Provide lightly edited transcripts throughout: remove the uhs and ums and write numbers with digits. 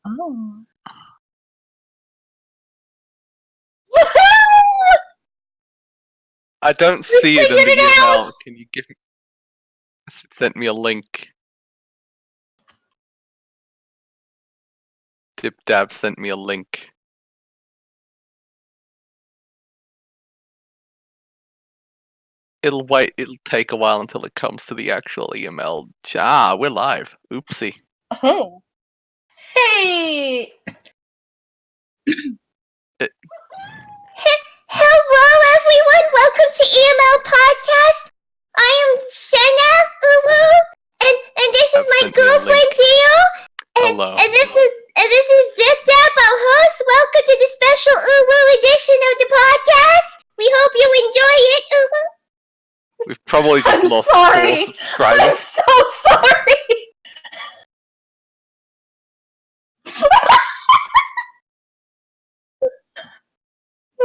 Oh. I don't see it in figured the it email. out! Can you give me... Send me a link. DipDab sent me a link. It'll take a while until it comes to the actual email. Ah, we're live. Oopsie. Oh. Hey! Hello, everyone. Welcome to EML Podcast. I am Senna Uwu, and this is my girlfriend Dio. Hello. And this is Zip Dab, our host. Welcome to the special Uwu edition of the podcast. We hope you enjoy it, Uwu. We've probably just I'm lost sorry. 4 subscribers. I'm so sorry!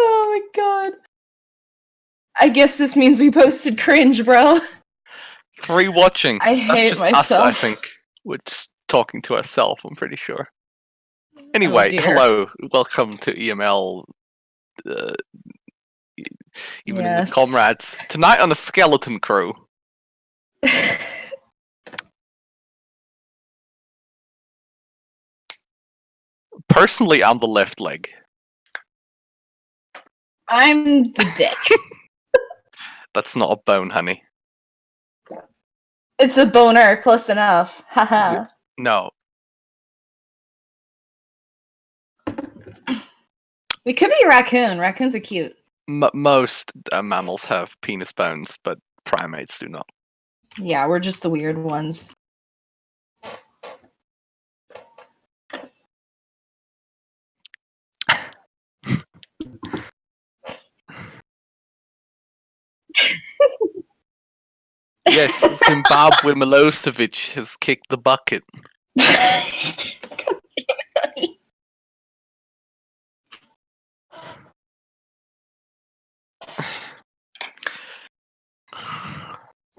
Oh my god. I guess this means we posted cringe, bro. 3 watching. I hate just myself. us, I think. We're just talking to ourselves, I'm pretty sure. Anyway, dear. hello. Welcome to EML. Even with comrades. Tonight on the Skeleton Crew. Personally, I'm the left leg. I'm the dick. That's not a bone, honey. It's a boner, close enough. Haha. No. We could be a raccoon. Raccoons are cute. Most mammals have penis bones, but primates do not. Yeah, we're just the weird ones. Yes, Zimbabwe Milosevic has kicked the bucket.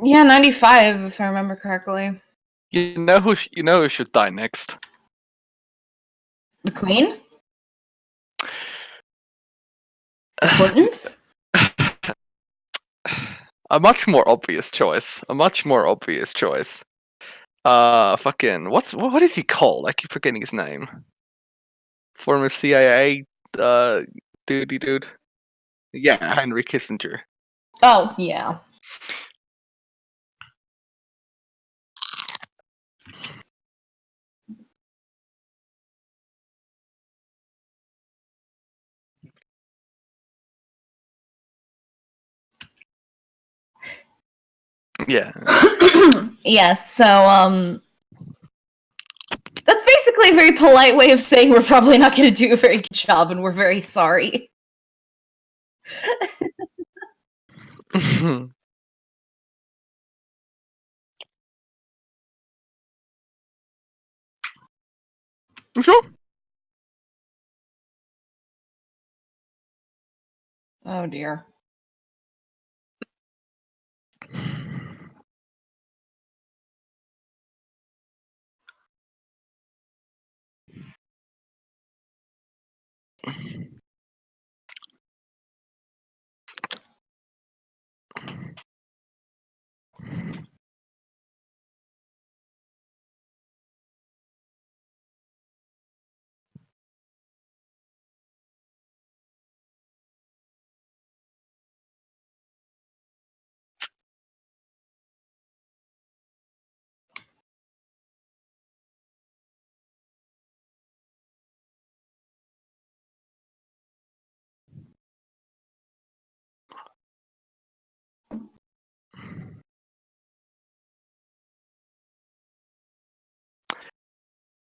Yeah, 95, if I remember correctly. You know who should die next? The Queen? The Clintons? A much more obvious choice. Fucking what is he called? I keep forgetting his name. Former CIA dude. Yeah, Henry Kissinger. Oh, yeah. Yeah. Yes, so, that's basically a very polite way of saying we're probably not going to do a very good job and we're very sorry. Sure. Oh dear.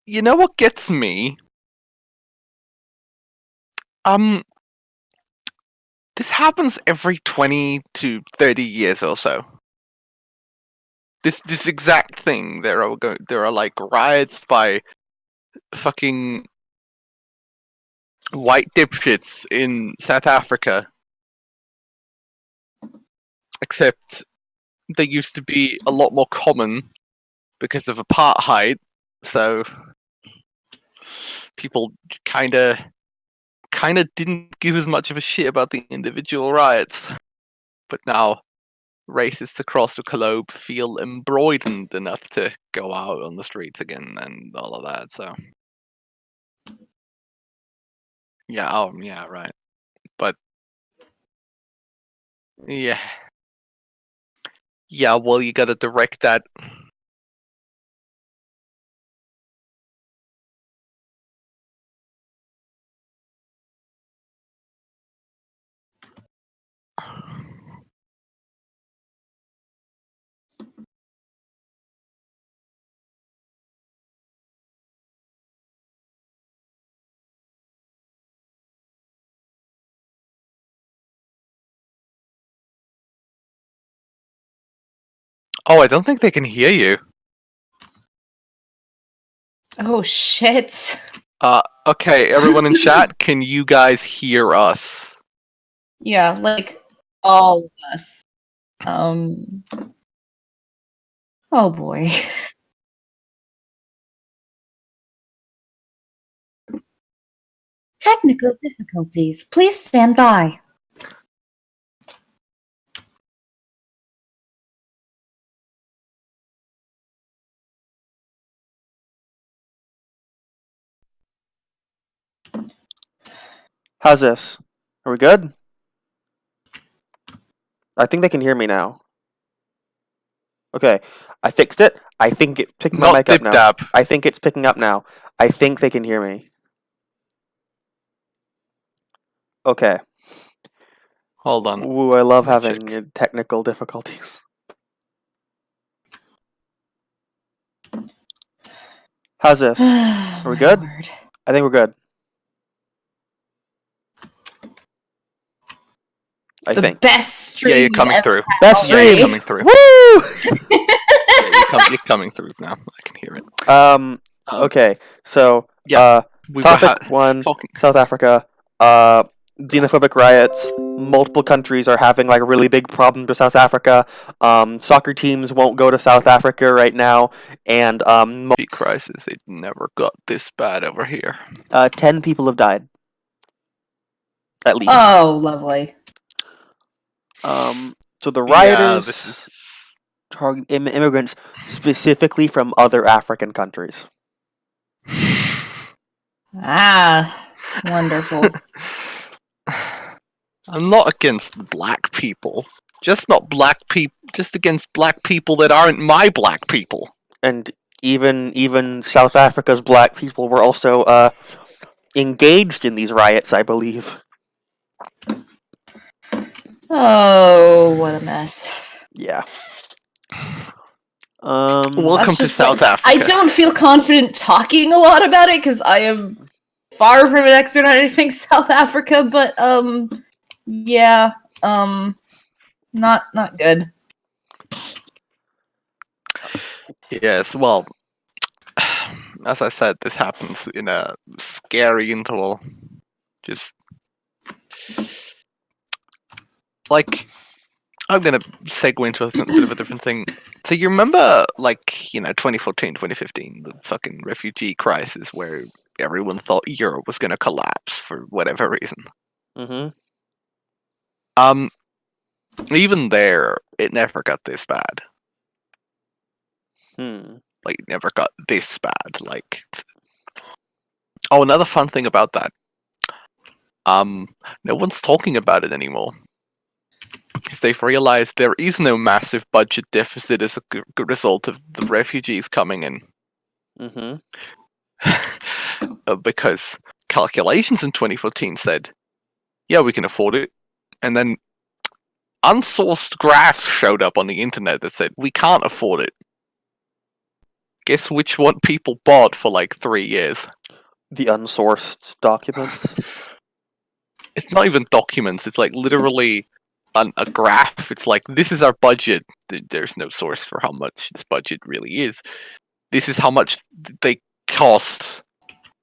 You know what gets me? This happens every 20 to 30 years or so. This exact thing. There are like riots by fucking white dipshits in South Africa. Except they used to be a lot more common because of apartheid. So people kind of didn't give as much of a shit about the individual riots, but now racists across the globe feel embroidened enough to go out on the streets again and all of that. So yeah, yeah, right. But yeah, well, you gotta direct that. Oh, I don't think they can hear you. Oh shit. Okay, everyone in chat, can you guys hear us? Yeah, like all of us. Oh boy. Technical difficulties. Please stand by. How's this? Are we good? I think they can hear me now. Okay, I fixed it. I think it picked my Not mic up dip now. dab. I think it's picking up now. I think they can hear me. Okay. Hold on. Ooh, I love Let me having check. technical difficulties. How's this? Are we good? Lord. I think we're good. I The think. best stream Yeah, you're you've coming ever through. had Best Yeah, already. you're coming through. Woo! Yeah, you're coming through now. I can hear it. Okay, so Yeah, we were topic one, talking. South Africa. Xenophobic riots. Multiple countries are having like really big problems with South Africa. Soccer teams won't go to South Africa right now, and Big crisis. It never got this bad over here. 10 people have died, at least. Oh, lovely. So the Yeah, rioters this is. target immigrants specifically from other African countries. Ah, wonderful. I'm not against black people. Just not black people. Just against black people that aren't my black people. And even South Africa's black people were also engaged in these riots, I believe. Oh, what a mess. Yeah. Welcome That's to just South like, Africa. I don't feel confident talking a lot about it because I am far from an expert on anything South Africa, but yeah, not good. Yes, well, as I said, this happens in a scary interval. Just like I'm gonna segue into a bit of a different thing. So you remember, like, 2014, 2015, the fucking refugee crisis where everyone thought Europe was gonna collapse for whatever reason. Mm-hmm. Even there, it never got this bad. Like, it never got this bad. Like, oh, another fun thing about that. No one's talking about it anymore because they've realized there is no massive budget deficit as a result of the refugees coming in. Mm-hmm. Because calculations in 2014 said, yeah, we can afford it. And then unsourced graphs showed up on the internet that said, we can't afford it. Guess which one people bought for like 3 years? The unsourced documents. It's not even documents, it's like literally a graph. It's like, this is our budget. There's no source for how much this budget really is. This is how much they cost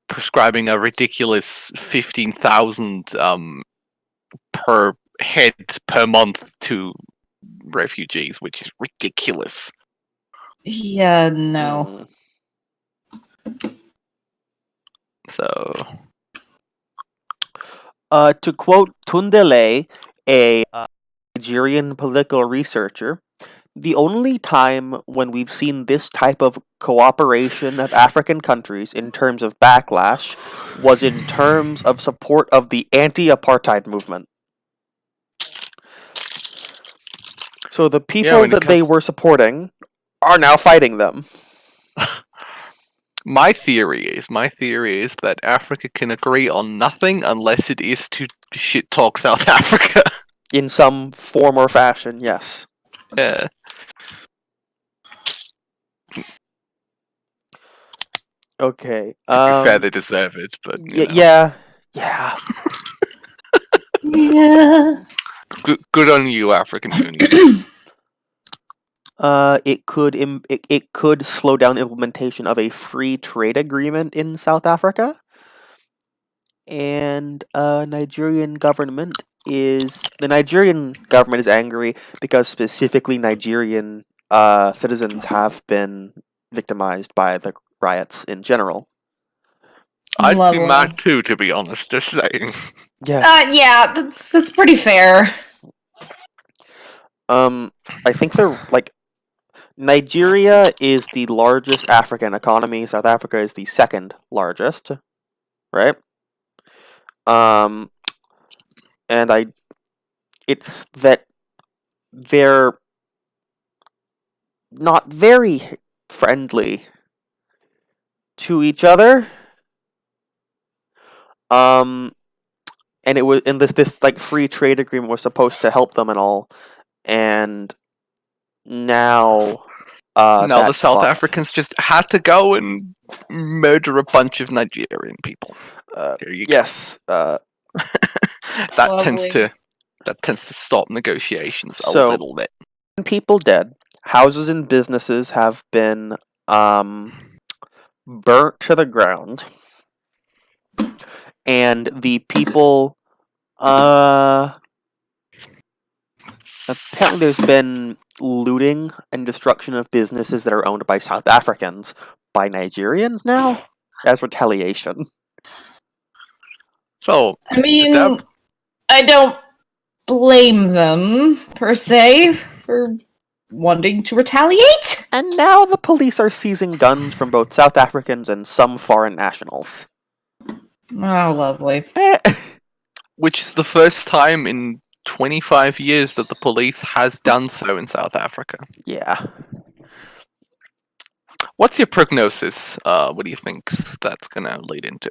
prescribing a ridiculous 15,000 per head per month to refugees, which is ridiculous. Yeah, no. So To quote Tundele, a Nigerian political researcher, the only time when we've seen this type of cooperation of African countries in terms of backlash was in terms of support of the anti-apartheid movement. So the people when it that they comes- were supporting are now fighting them. my theory is that Africa can agree on nothing unless it is to shit talk South Africa. In some form or fashion, yes. Yeah. Okay. To be fair, they deserve it, but you know. Yeah. Yeah. Good on you, African Union. It could slow down implementation of a free trade agreement in South Africa, and the Nigerian government is angry because specifically Nigerian citizens have been victimized by the riots in general. I'd Lovely. be mad too, to be honest. Just saying. Yeah. Yeah, that's pretty fair. I think they're like Nigeria is the largest African economy. South Africa is the second largest, right? And it's that they're not very friendly to each other. And it was in this like free trade agreement was supposed to help them and all, and now No, the that's South fucked. Africans just had to go and murder a bunch of Nigerian people. Here you Yes. go. Lovely. That tends to stop negotiations a So- little bit. People dead. Houses and businesses have been burnt to the ground, and the people apparently there's been looting and destruction of businesses that are owned by South Africans by Nigerians now as retaliation. So I mean, That- I don't blame them per se for wanting to retaliate. And now the police are seizing guns from both South Africans and some foreign nationals. Oh, lovely. which is the first time in 25 years that the police has done so in South Africa. Yeah. What's your prognosis? What do you think that's gonna lead into?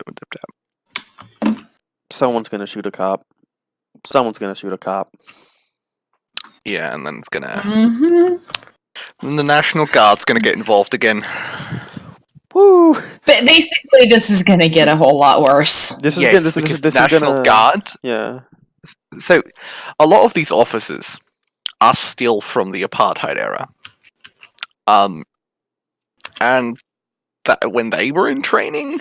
Someone's gonna shoot a cop. Someone's gonna shoot a cop. Yeah, and then it's gonna. Mm-hmm. Then the National Guard's gonna get involved again. Woo! But basically, this is gonna get a whole lot worse. This is Yes, gonna, this because is National gonna, Guard. Yeah. So, a lot of these officers are still from the apartheid era. And that when they were in training,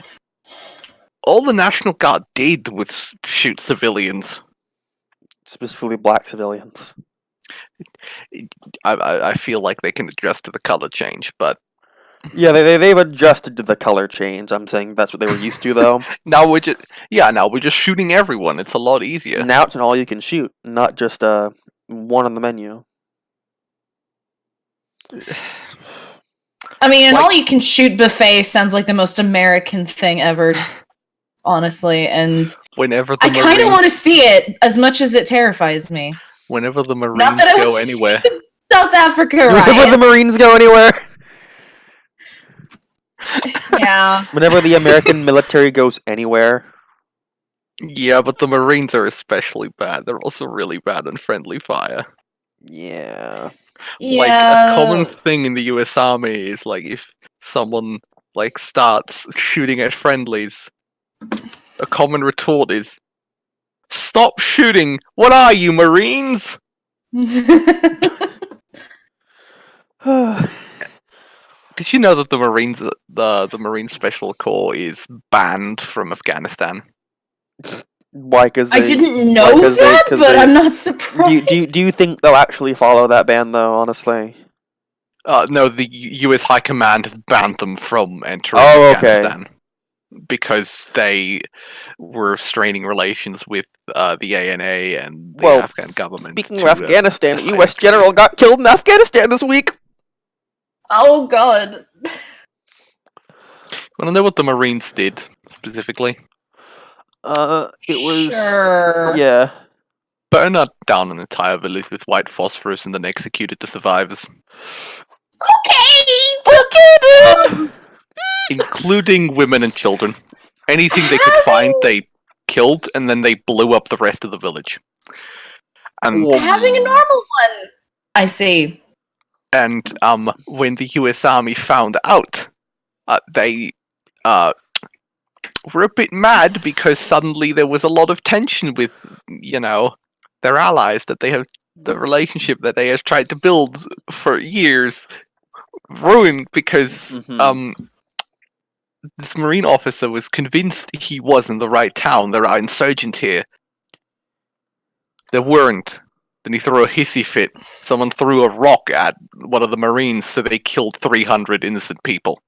all the National Guard did was shoot civilians. Specifically black civilians. I feel like they can adjust to the color change, but Yeah, they've adjusted to the color change. I'm saying that's what they were used to, though. now we're just shooting everyone. It's a lot easier. Now it's an all you can shoot, not just one on the menu. I mean, an Like- all-you-can-shoot buffet sounds like the most American thing ever, honestly. And Whenever the I kind of Marines, want to see it as much as it terrifies me. whenever the Not Marines that I go want to see anywhere, the South Africa Whenever riots. the Marines go anywhere, Yeah. whenever the American military goes anywhere, yeah, but the Marines are especially bad. They're also really bad on friendly fire. yeah. Like a common thing in the US Army is like if someone like starts shooting at friendlies, a common retort is, "Stop shooting! What are you, Marines?" Did you know that the Marines, the Marine Special Corps, is banned from Afghanistan? Why? Because I didn't know 'cause that, 'cause but they- I'm not surprised. do you think they'll actually follow that ban though? Honestly. No, the US High Command has banned them from entering Oh, okay. Afghanistan. because they were straining relations with the ANA and the Well, Afghan government. speaking of Afghanistan, a higher U.S. general got killed in Afghanistan this week. Oh god. Want to know what the Marines did specifically? It was Sure. yeah. Burned down an entire village with white phosphorus and then executed the survivors, Okay, including women and children. Anything they could find, they killed, and then they blew up the rest of the village. And having a normal one. I see. and when the U.S. Army found out, they were a bit mad because suddenly there was a lot of tension with, their allies that they have, the relationship that they have tried to build for years, ruined because this Marine officer was convinced he was in the right town. There are insurgents here. There weren't. Then he threw a hissy fit. Someone threw a rock at one of the Marines, so they killed 300 innocent people.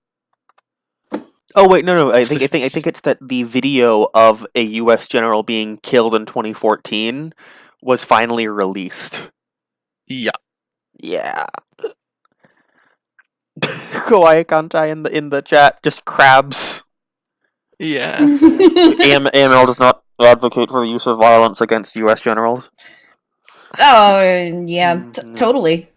Oh wait, no. I think it's that the video of a U.S. general being killed in 2014 was finally released. Yeah. Yeah. Kawaii Kantai in the chat just crabs. Yeah. AML does not advocate for the use of violence against U.S. generals. Oh yeah, totally.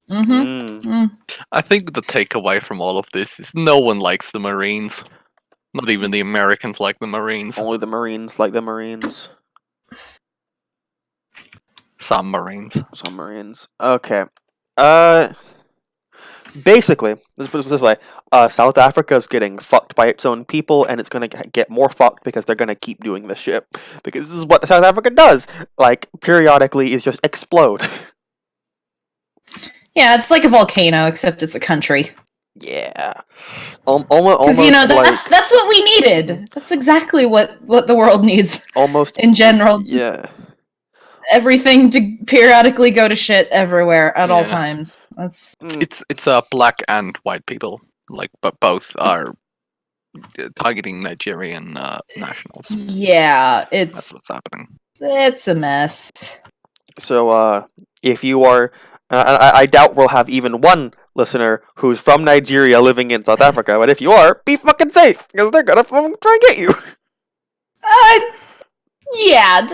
I think the takeaway from all of this is no one likes the Marines. Not even the Americans like the Marines. Only the Marines like the Marines. Some Marines. Some Marines. Okay. Basically, let's put it this way. South Africa's getting fucked by its own people, and it's gonna get more fucked because they're gonna keep doing this shit. Because this is what South Africa does. Like, periodically, is just explode. Yeah, it's like a volcano, except it's a country. Yeah. Almost Because that's what we needed. That's exactly what the world needs. Almost in general. Yeah. Everything to periodically go to shit everywhere at all times. That's it's black and white people, but both are targeting Nigerian nationals. Yeah, That's what's happening. It's a mess. So, if you are, I doubt we'll have even one listener who's from Nigeria living in South Africa. But if you are, be fucking safe because they're gonna try and get you. Yeah.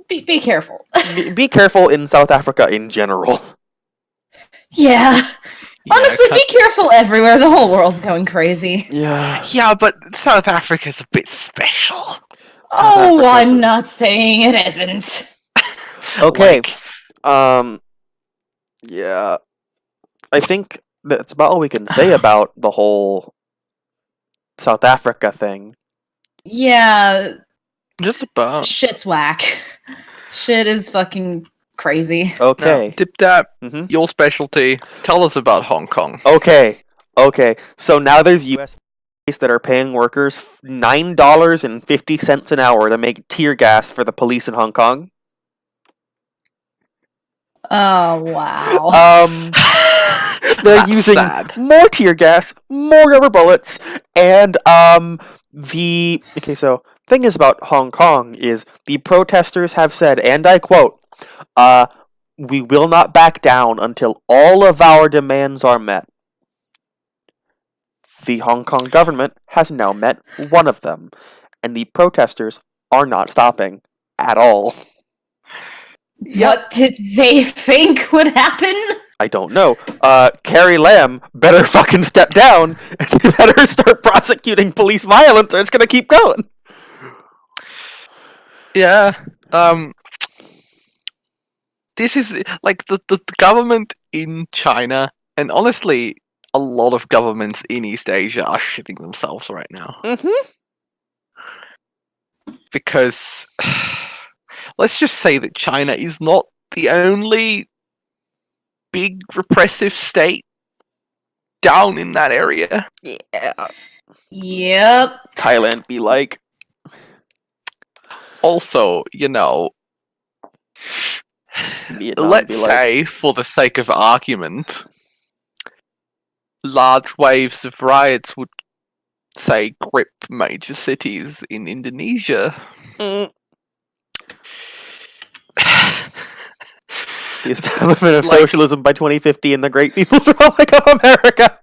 Be careful. be careful in South Africa in general. Yeah. Honestly, be careful everywhere. The whole world's going crazy. Yeah. Yeah, but South Africa's a bit special. I'm not saying it isn't. Okay. Yeah. I think that's about all we can say about the whole South Africa thing. Yeah. Just about. Shit's whack. Shit is fucking crazy. Okay. Now, Dip Dap, your specialty. Tell us about Hong Kong. Okay. So now there's US that are paying workers $9.50 an hour to make tear gas for the police in Hong Kong. Oh, wow. They're using more tear gas, more rubber bullets, and so thing is about Hong Kong is the protesters have said, and I quote, we will not back down until all of our demands are met. The Hong Kong government has now met one of them, and the protesters are not stopping at all. What did they think would happen? I don't know. Carrie Lam better fucking step down and better start prosecuting police violence or it's gonna keep going. Yeah. This is like the government in China, and honestly, a lot of governments in East Asia are shitting themselves right now. Because let's just say that China is not the only big repressive state down in that area. Yeah. Yep. Thailand be like. Also, Vietnam let's be like. say, for the sake of argument, large waves of riots would say, grip major cities in Indonesia. Mm. The establishment of socialism by 2050 in the Great People's Republic of America.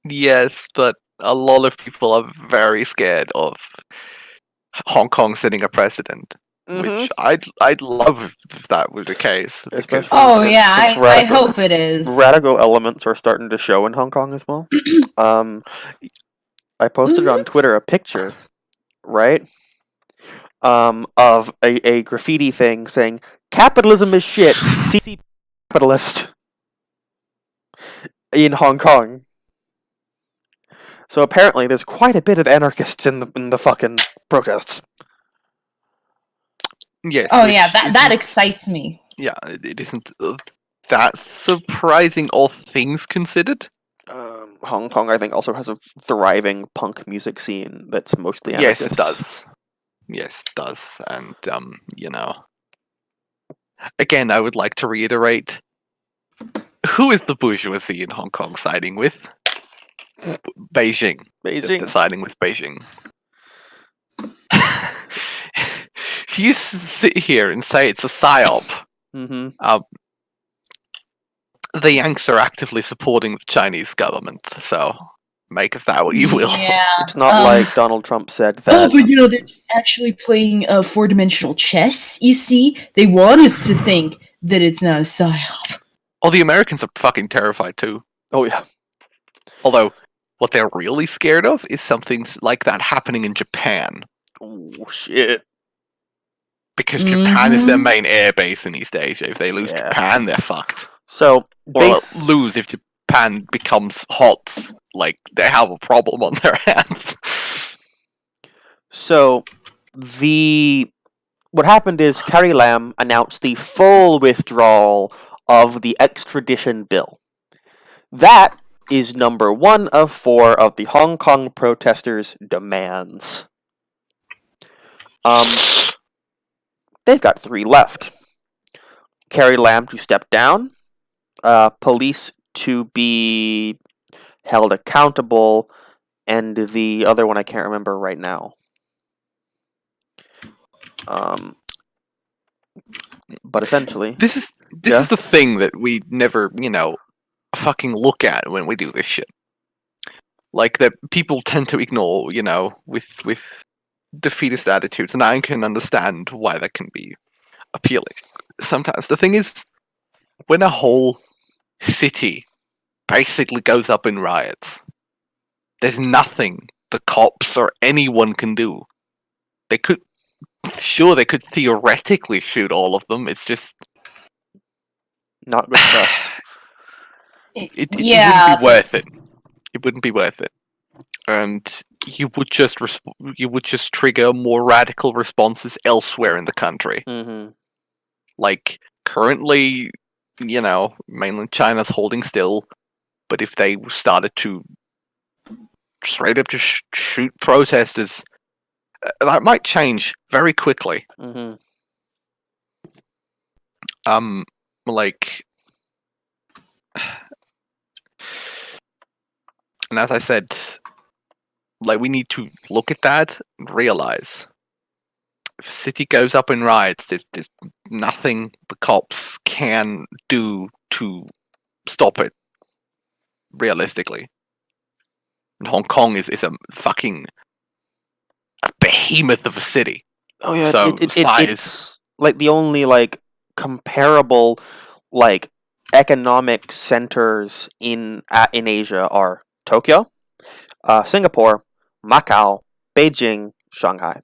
Yes, but a lot of people are very scared of Hong Kong setting a precedent. Which I'd love if that was the case. Especially Oh since- yeah, since I hope it is. Radical elements are starting to show in Hong Kong as well. I posted on Twitter a picture, right, of a graffiti thing saying "Capitalism is shit. See capitalist" in Hong Kong. So apparently, there's quite a bit of anarchists in the fucking protests. Yes. Oh yeah, that excites me. Yeah, it isn't that surprising, all things considered. Hong Kong, I think, also has a thriving punk music scene that's mostly anarchist. Yes, it does. Yes, it does. And, again, I would like to reiterate, who is the bourgeoisie in Hong Kong siding with? Beijing. They're siding with Beijing. If you sit here and say it's a psyop, the Yanks are actively supporting the Chinese government, so make of that what you will. Yeah. It's not like Donald Trump said that. Oh, but they're actually playing four-dimensional chess, you see? They want us to think that it's not a psyop. Oh, the Americans are fucking terrified too. Oh, yeah. Although, what they're really scared of is something like that happening in Japan. Oh, shit. Because Japan is their main air base in East Asia. If they lose Japan, they're fucked. So, or lose if Japan becomes hot. Like, they have a problem on their hands. So, what happened is Carrie Lam announced the full withdrawal of the extradition bill. That is number 1 of 4 of the Hong Kong protesters' demands. They've got 3 left. Carrie Lam to step down, police to be held accountable, and the other one I can't remember right now. But essentially, this is the thing that we never, fucking look at when we do this shit. Like, that people tend to ignore, with defeatist attitudes, and I can understand why that can be appealing sometimes. The thing is, when a whole city basically goes up in riots, there's nothing the cops or anyone can do. They could theoretically shoot all of them. It's just not good for us. It wouldn't be worth it. It wouldn't be worth it, and you would just trigger more radical responses elsewhere in the country. Like, currently, mainland China's holding still, but if they started to straight up just shoot protesters, that might change very quickly. And as I said, we need to look at that and realize, if a city goes up in riots, there's nothing the cops can do to stop it, realistically. And Hong Kong is a fucking behemoth of a city. Oh yeah, so it's like the only comparable economic centers in Asia are Tokyo, Singapore, Macau, Beijing, Shanghai.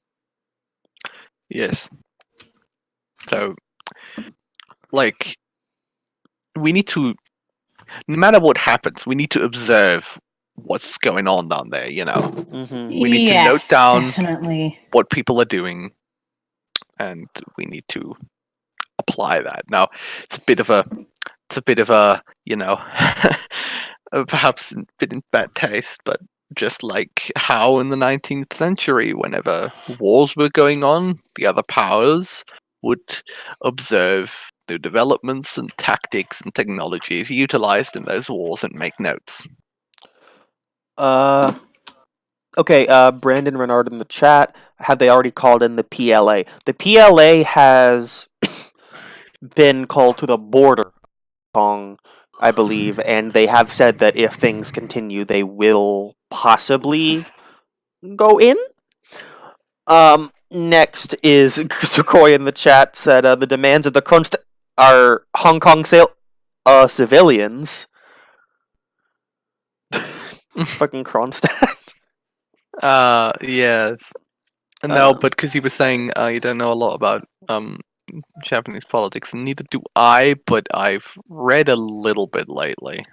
Yes. So, we need to, no matter what happens, we need to observe what's going on down there, We need to note down what people are doing, and we need to apply that. Now, it's a bit of a perhaps a bit in bad taste, but just like how in the 19th century, whenever wars were going on, the other powers would observe new developments and tactics and technologies utilized in those wars and make notes. Okay, Brandon Renard in the chat. Have they already called in the PLA? The PLA has been called to the border, I believe, and they have said that if things continue, they will possibly go in. Next is Sukhoi in the chat said the demands of the Kronstadt are Hong Kong civilians. Fucking Kronstadt. Yes. No, but because you were saying you don't know a lot about Japanese politics, and neither do I, but I've read a little bit lately.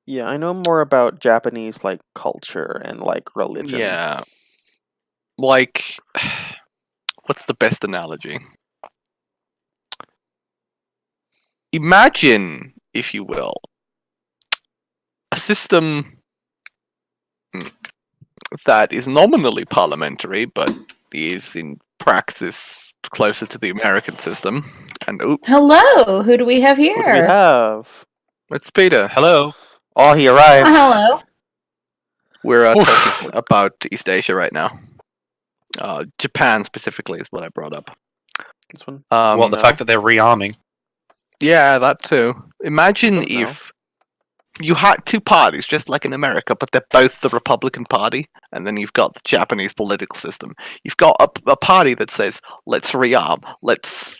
Yeah, I know more about Japanese like culture and like religion. Yeah. Like, what's the best analogy? Imagine, if you will, a system that is nominally parliamentary, but is in practice closer to the American system. And Hello, who do we have here? Who do we have? it's Peter. Hello. Oh, he arrives. Hello. We're talking about East Asia right now. Japan specifically is what I brought up. This one. Well, the no. fact that they're rearming. Yeah, that too. Imagine Don't know. if you had two parties, just like in America, but they're both the Republican Party, and then you've got the Japanese political system. You've got a party that says, let's rearm, let's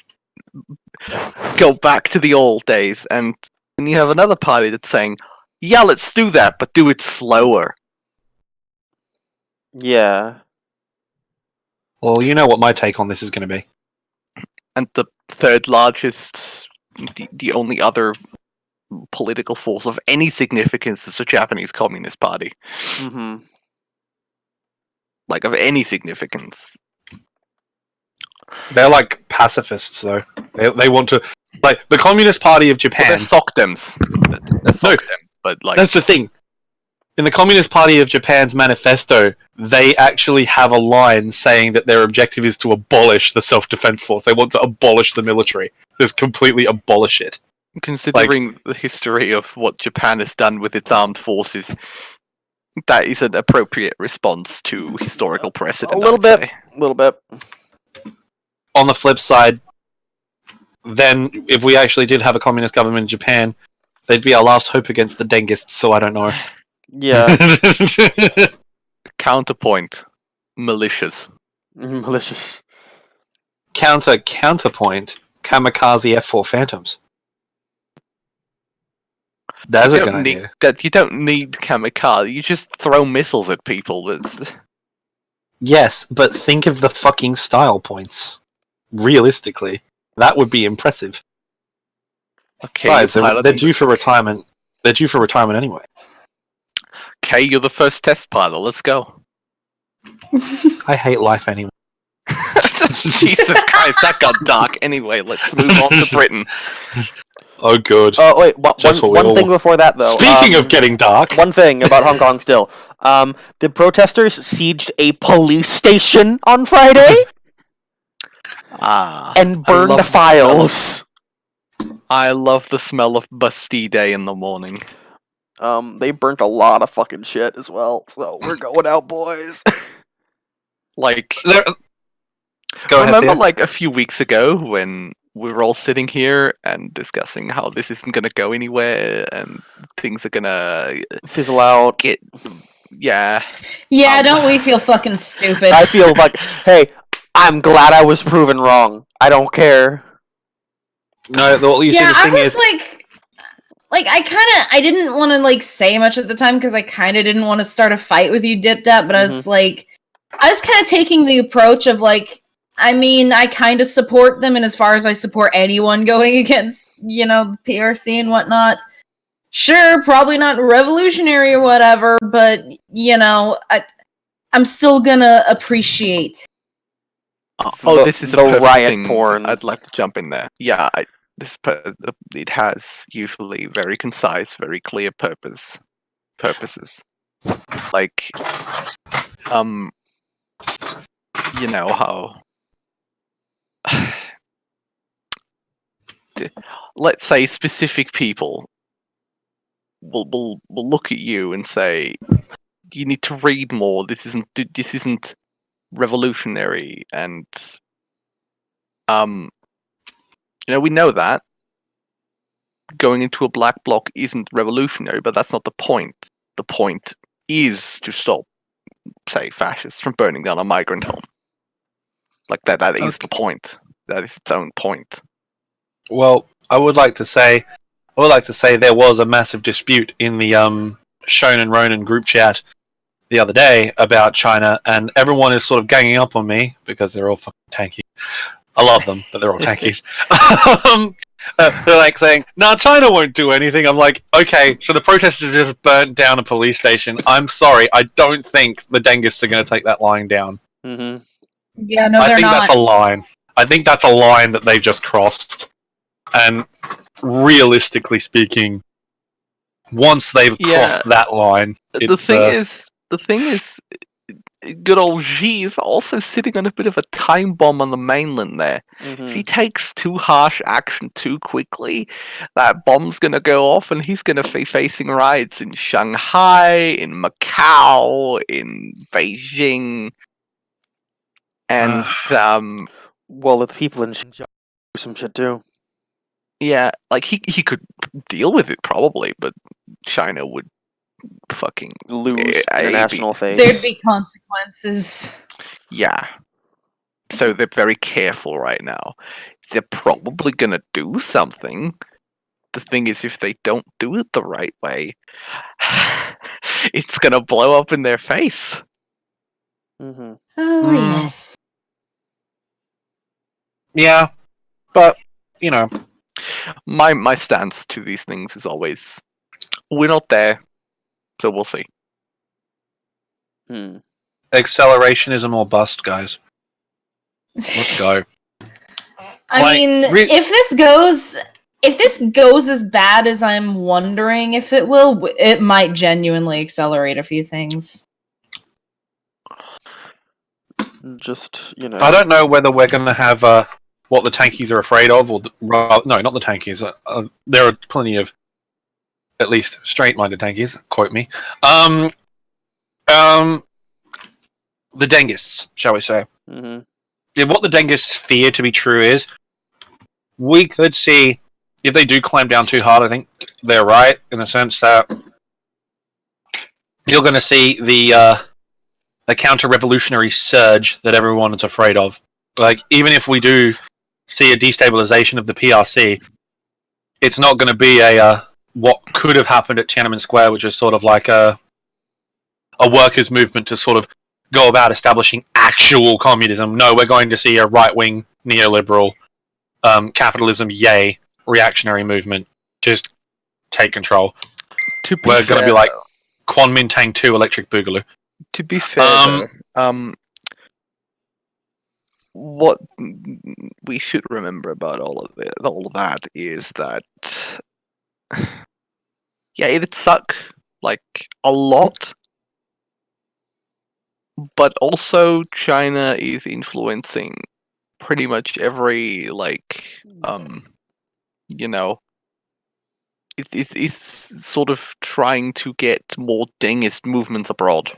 go back to the old days, and you have another party that's saying, yeah, let's do that, but do it slower. Yeah. Well, you know what my take on this is going to be. And the third largest, the only other political force of any significance is the Japanese Communist Party. Mm-hmm. Like, of any significance. They're like pacifists, though. They want to, like, the Communist Party of Well, Japan. they're SOCDEMs. They're SOCDEMs, but like... That's the thing. In the Communist Party of Japan's manifesto, they actually have a line saying that their objective is to abolish the self-defense force. They want to abolish the military. Just completely abolish it. Considering the history of what Japan has done with its armed forces, that is an appropriate response to historical precedent. A little bit. On the flip side, then if we actually did have a communist government in Japan, they'd be our last hope against the Dengists, so I don't know. Yeah. Counterpoint. Militias. Malicious. Counterpoint. Kamikaze F4 Phantoms. That's You a good don't need idea. that. You don't need kamikaze. You just throw missiles at people. Yes, but think of the fucking style points. Realistically, that would be impressive. Okay, Besides, they're due for retirement. They're due for retirement anyway. Okay, you're the first test pilot. Let's go. I hate life anyway. Jesus Christ, that got dark. Anyway, let's move on to Britain. Oh, good. Oh wait, Just what we one all thing before that though. Speaking of getting dark, one thing about Hong Kong still. The protesters sieged a police station on Friday and burned love the files. I love the smell of Bastille Day in the morning. They burnt a lot of fucking shit as well. So we're going out, boys. Like, go ahead. remember Theo. like a few weeks ago when we were all sitting here and discussing how this isn't going to go anywhere and things are going to Fizzle out. Yeah, Don't we feel fucking stupid? I feel like, hey, I'm glad I was proven wrong. I don't care. No, well, you see, the I thing was is, like, I didn't want to like say much at the time because I kind of didn't want to start a fight with you, Dip Dap, but I was like, I was kind of taking the approach of like, I mean, I kind of support them, and as far as I support anyone going against, PRC and whatnot, sure, probably not revolutionary or whatever, but I'm still gonna appreciate. this is a the perfect riot thing. porn. I'd like to jump in there. Yeah, it has usually very concise, very clear purposes. Like, you know how let's say specific people will look at you and say, you need to read more. This isn't revolutionary, and we know that going into a black bloc isn't revolutionary, but that's not the point. The point is to stop, say, fascists from burning down a migrant home. Like that is the point. That is its own point. Well, I would like to say there was a massive dispute in the Shonen Ronin group chat the other day about China, and everyone is sort of ganging up on me because they're all fucking tanky. I love them, but they're all tankies. They're like saying, "No, China won't do anything." I'm like, okay, so the protesters just burnt down a police station. I'm sorry, I don't think the Dengists are going to take that line down. Mm-hmm. Yeah, no, I they're think not. that's a line. I think that's a line that they've just crossed. And realistically speaking, once they've crossed that line, The thing is, good old Xi is also sitting on a bit of a time bomb on the mainland there. Mm-hmm. If he takes too harsh action too quickly, that bomb's gonna go off and he's gonna be facing riots in Shanghai, in Macau, in Beijing. And well, the people in Xinjiang do some shit too. yeah, like he could deal with it probably, but China would fucking Lose international face. There'd be consequences. Yeah. So they're very careful right now. They're probably gonna do something. The thing is, if they don't do it the right way, it's gonna blow up in their face. Mm-hmm. Oh, yes. yeah, but My stance to these things is always, we're not there, so we'll see. accelerationism or bust, guys. Let's go. I mean, if this goes as bad as I'm wondering if it will, it might genuinely accelerate a few things. Just, I don't know whether we're going to have what the tankies are afraid of, or no, not the tankies. There are plenty of, at least straight-minded tankies. Quote me. The Dengists, shall we say? Mm-hmm. If what the Dengists fear to be true is, we could see if they do clamp down too hard. I think they're right in the sense that you're going to see the counter-revolutionary surge that everyone is afraid of. Like, even if we do see a destabilization of the PRC, it's not going to be a what could have happened at Tiananmen Square, which is sort of like a workers' movement to sort of go about establishing actual communism. No, we're going to see a right-wing neoliberal capitalism, yay, reactionary movement. Just take control. We're going to be like Kuomintang 2 Electric Boogaloo. To be fair, though, what we should remember about all of that is that, yeah, it'd suck like a lot, but also China is influencing pretty much every it's sort of trying to get more Dengist movements abroad.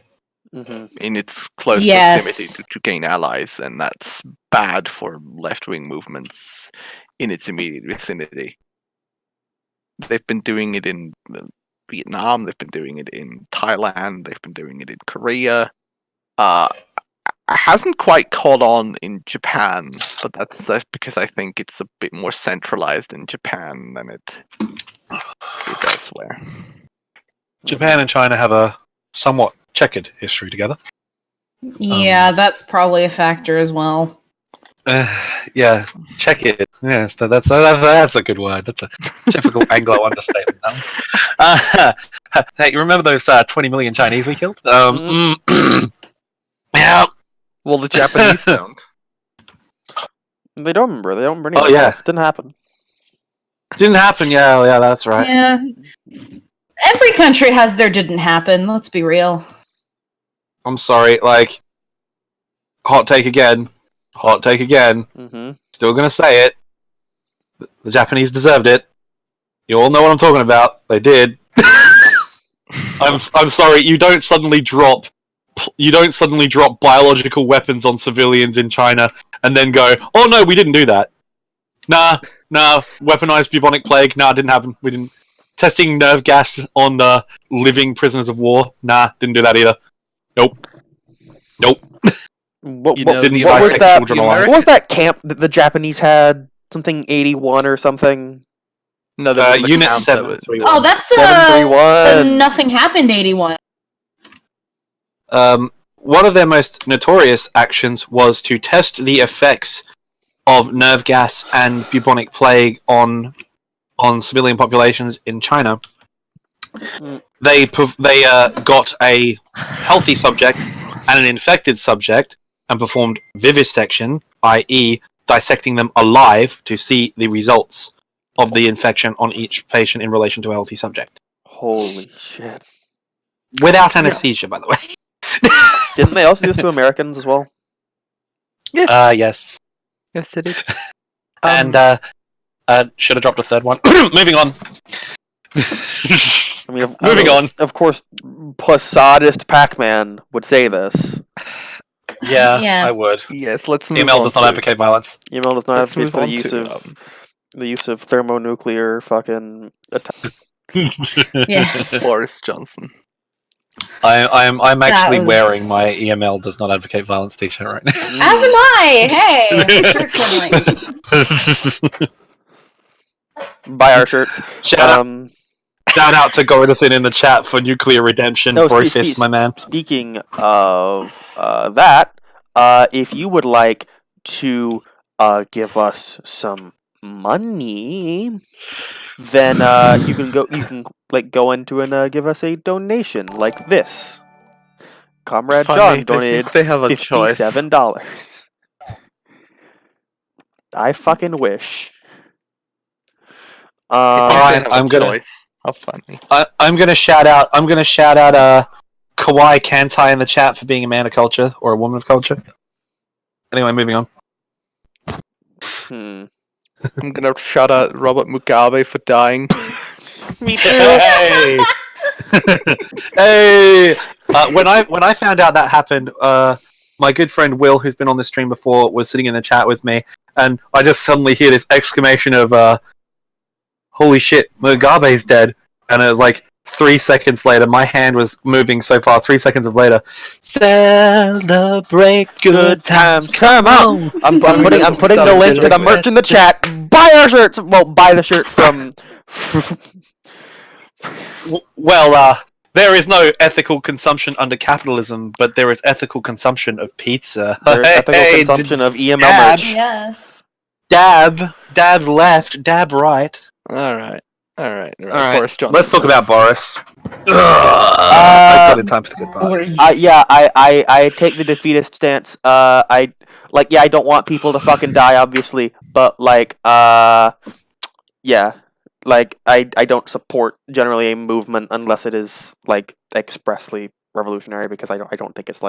Mm-hmm. In its close proximity to gain allies, and that's bad for left-wing movements in its immediate vicinity. They've been doing it in Vietnam, they've been doing it in Thailand, they've been doing it in Korea. Hasn't quite caught on in Japan, but that's because I think it's a bit more centralized in Japan than it is elsewhere. Japan and China have a somewhat checkered history together. Yeah, that's probably a factor as well. Yeah, check it. Yeah, that's a good word. That's a typical Anglo understatement. Hey, you remember those 20 million Chinese we killed? Yeah. Well, the Japanese don't. They don't remember. They don't bring it Oh, yeah. up. Didn't happen. Didn't happen. Yeah, that's right. Yeah. Every country has their didn't happen, let's be real. I'm sorry, like, hot take again. Mm-hmm. Still gonna say it. The Japanese deserved it. You all know what I'm talking about. They did. I'm sorry. You don't suddenly drop biological weapons on civilians in China and then go, "Oh no, we didn't do that." Nah. Weaponized bubonic plague. Nah, didn't happen. We didn't. Testing nerve gas on the living prisoners of war. Nah, didn't do that either. Nope. What Didn't was that? children alive. What was that camp that the Japanese had? Something 81 or something? No, there was a Unit count of 731. Oh, that's 731. Nothing Happened 81. One of their most notorious actions was to test the effects of nerve gas and bubonic plague on civilian populations in China. They got a healthy subject and an infected subject and performed vivisection, i.e., dissecting them alive to see the results of the infection on each patient in relation to a healthy subject. Holy shit. Without anesthesia, by the way. Didn't they also do this to Americans as well? Yes. Yes. Yes, they did. And should have dropped a third one. Moving on. I mean, Moving on. Of course, Possadist Pac-Man would say this. Yeah, Yes. I would. Yes, let's move EML on does not to- advocate violence. Email does not Let's advocate move for the on use to, of the use of thermonuclear fucking attack. Yes. Boris Johnson. I'm actually was- wearing my EML does not advocate violence t-shirt right now. As am I. Hey, shirt siblings. Buy our shirts. Shout out to Gordon in the chat for nuclear redemption. No, Boris Fist, my man. Speaking of that, if you would like to give us some money, then you can go into and give us a donation like this. Comrade Funny, John donated they have a choice. $57. I fucking wish. Alright, I'm gonna- Choice. How funny. I'm gonna shout out Kawhi Kantai in the chat for being a man of culture or a woman of culture. Anyway, moving on. I'm gonna shout out Robert Mugabe for dying. Me too. Hey, hey! When I found out that happened, my good friend Will, who's been on the stream before, was sitting in the chat with me, and I just suddenly hear this exclamation of "Holy shit, Mugabe's dead!" And it was like 3 seconds later, my hand was moving so far. 3 seconds later, celebrate good times. Come on! I'm putting the link to the merch in the chat. Buy our shirts. Well, buy the shirt from. Well, there is no ethical consumption under capitalism, but there is ethical consumption of pizza. There's ethical consumption of EML dab. merch. Yes. Dab left, dab right. All right. Alright, Boris Johnson. let's talk about Boris. I got it time for the goodbye. Boris. I take the defeatist stance. I don't want people to fucking die, obviously, but I don't support generally a movement unless it is expressly revolutionary, because I don't think it's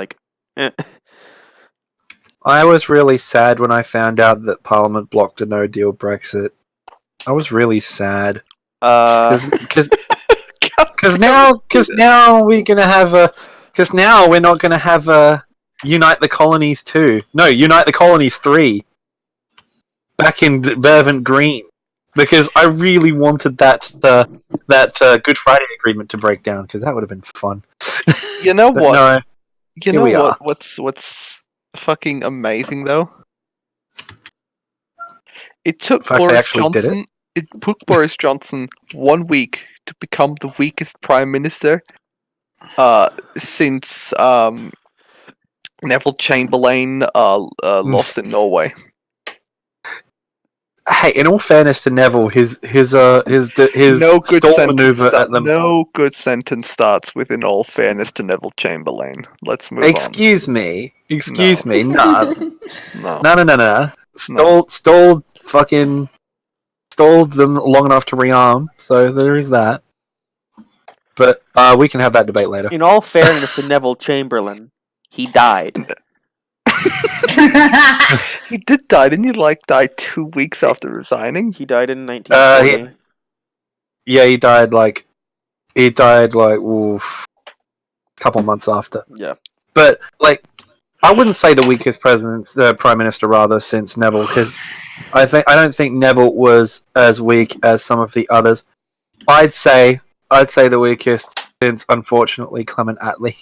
I was really sad when I found out that Parliament blocked a no-deal Brexit. I was really sad. Because now we're gonna have because now we're not gonna have Unite the Colonies 2. No, Unite the Colonies 3. Back in Bervant Green, because I really wanted that Good Friday Agreement to break down, because that would have been fun. You know But what? no, You here know we are. what's fucking amazing though? It took The fact they Boris actually did it. Johnson. It took Boris Johnson 1 week to become the weakest prime minister since Neville Chamberlain lost in Norway. Hey, in all fairness to Neville, his No good stall sentence. maneuver at the No good sentence starts with "in all fairness to Neville Chamberlain." Let's move Excuse me. No. on. No. Stalled them long enough to rearm, so there is that. But we can have that debate later. in all fairness to Neville Chamberlain, he died. He did die, didn't he? Like, die 2 weeks after resigning? He died in 1940. Yeah, he died like a couple months after. Yeah. But like, I wouldn't say the weakest prime minister rather since Neville, because I don't think Neville was as weak as some of the others. I'd say the weakest since, unfortunately, Clement Attlee.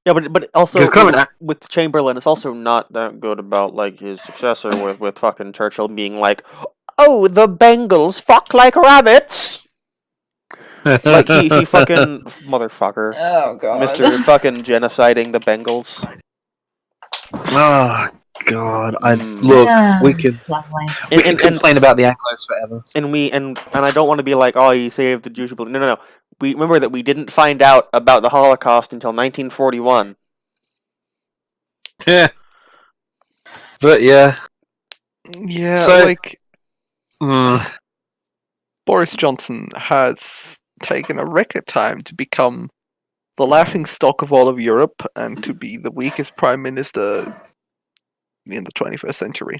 Yeah, but also Because with Chamberlain, it's also not that good about like his successor with fucking Churchill being like, "Oh, the Bengals fuck like rabbits." Like he fucking motherfucker, Oh god. Mr. fucking genociding the Bengals. Oh God! Yeah, We can complain about the Anglos forever. And I don't want to be like, "Oh, he saved the Jewish people." No. We remember that we didn't find out about the Holocaust until 1941. Yeah. But yeah. Yeah, So- like, Boris Johnson has taken a record time to become the laughingstock of all of Europe and to be the weakest prime minister in the 21st century.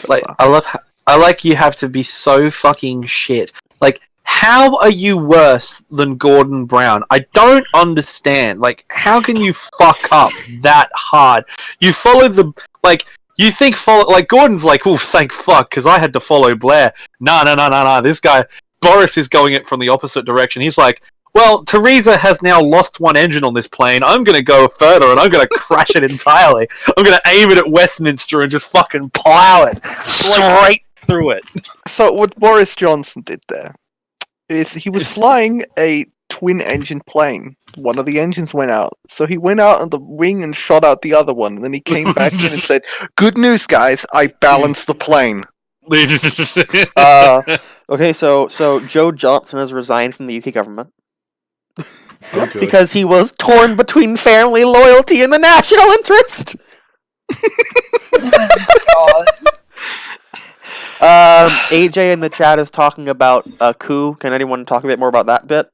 Like, I like you have to be so fucking shit. Like, how are you worse than Gordon Brown? I don't understand. Like, how can you fuck up that hard? You follow Gordon's like, oh, thank fuck, because I had to follow Blair. Nah. This guy, Boris, is going it from the opposite direction. He's like, well, Theresa has now lost one engine on this plane. I'm going to go further and I'm going to crash it entirely. I'm going to aim it at Westminster and just fucking plow it straight through it. So what Boris Johnson did there is he was flying a twin-engine plane. One of the engines went out. So he went out on the wing and shot out the other one. And then he came back in and said, good news, guys, I balanced the plane. Okay, so Joe Johnson has resigned from the UK government. Oh, good. Because he was torn between family loyalty and the national interest. AJ in the chat is talking about a coup. Can anyone talk a bit more about that bit?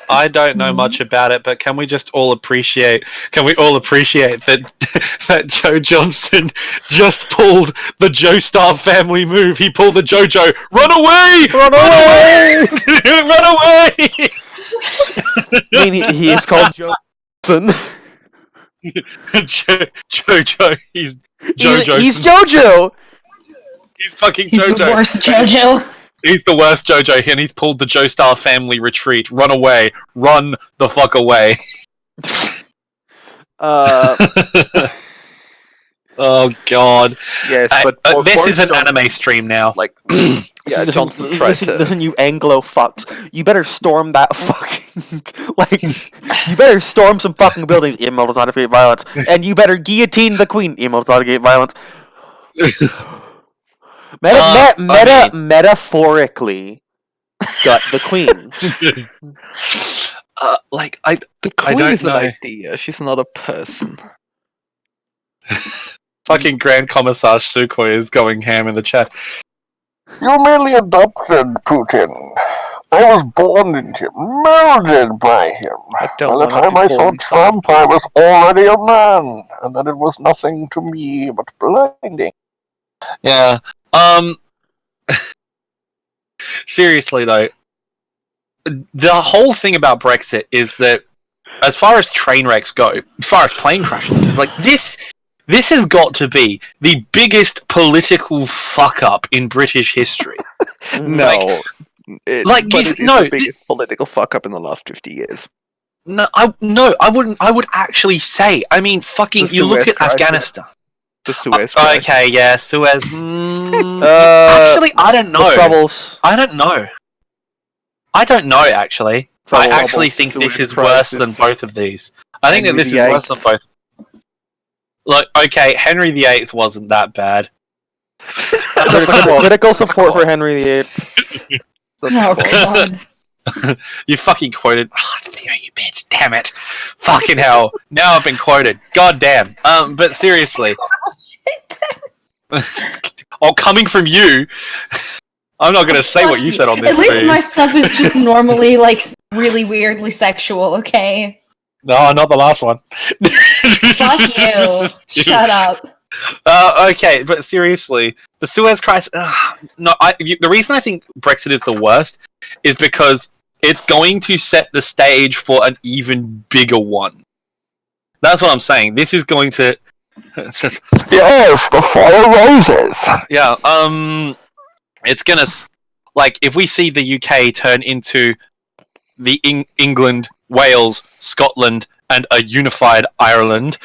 I don't know much about it, but can we all appreciate that that Joe Johnson just pulled the Joestar family move? He pulled the Jojo, run away! Run away! Run away! I mean, he is called Joe Johnson. Jojo, he's Jojo. He's Jojo! He's fucking He's Jojo. the worst JoJo. He's the worst JoJo, and he's pulled the Joestar family retreat. Run away. Run the fuck away. Oh god. Yes, but this Boris is an Johnson, anime stream now. Like, yeah, Johnson tried to... Listen, you Anglo fucks. You better storm that fucking... like, you better storm some fucking buildings. Email does not defeat violence. And you better guillotine the queen. Email does not defeat violence. Metaphorically, got the queen. The queen is an idea. She's not a person. Fucking Grand Commissar Sukhoi is going ham in the chat. You merely adopted Putin. I was born in him, molded by him. By the time I saw Trump, I was already a man, and then it was nothing to me but blinding. Yeah. Seriously though, the whole thing about Brexit is that, as far as train wrecks go, as far as plane crashes, like this has got to be the biggest political fuck up in British history. No, the biggest political fuck up in the last 50 years. I wouldn't. I would actually say. I mean, fucking. You look at Afghanistan. The Suez crisis. Okay, yeah, Suez. Actually, I don't know. Troubles. I don't know. Actually. I actually think this is worse than both of these. I think that this is worse than both. Look, okay, Henry VIII wasn't that bad. Critical support for Henry VIII. Oh god. You fucking quoted. Oh, Theo, you bitch! Damn it! Fucking hell! Now I've been quoted. God damn. But seriously. Oh, coming from you. I'm not gonna say what you said on this. At least my stuff is just normally like really weirdly sexual. Okay. No, not the last one. Fuck you. Shut up. Okay, but seriously, the Suez Crisis. The reason I think Brexit is the worst is because it's going to set the stage for an even bigger one. That's what I'm saying. This is going to. Yes, the fire rises. Yeah. It's gonna if we see the UK turn into the England, Wales, Scotland, and a unified Ireland.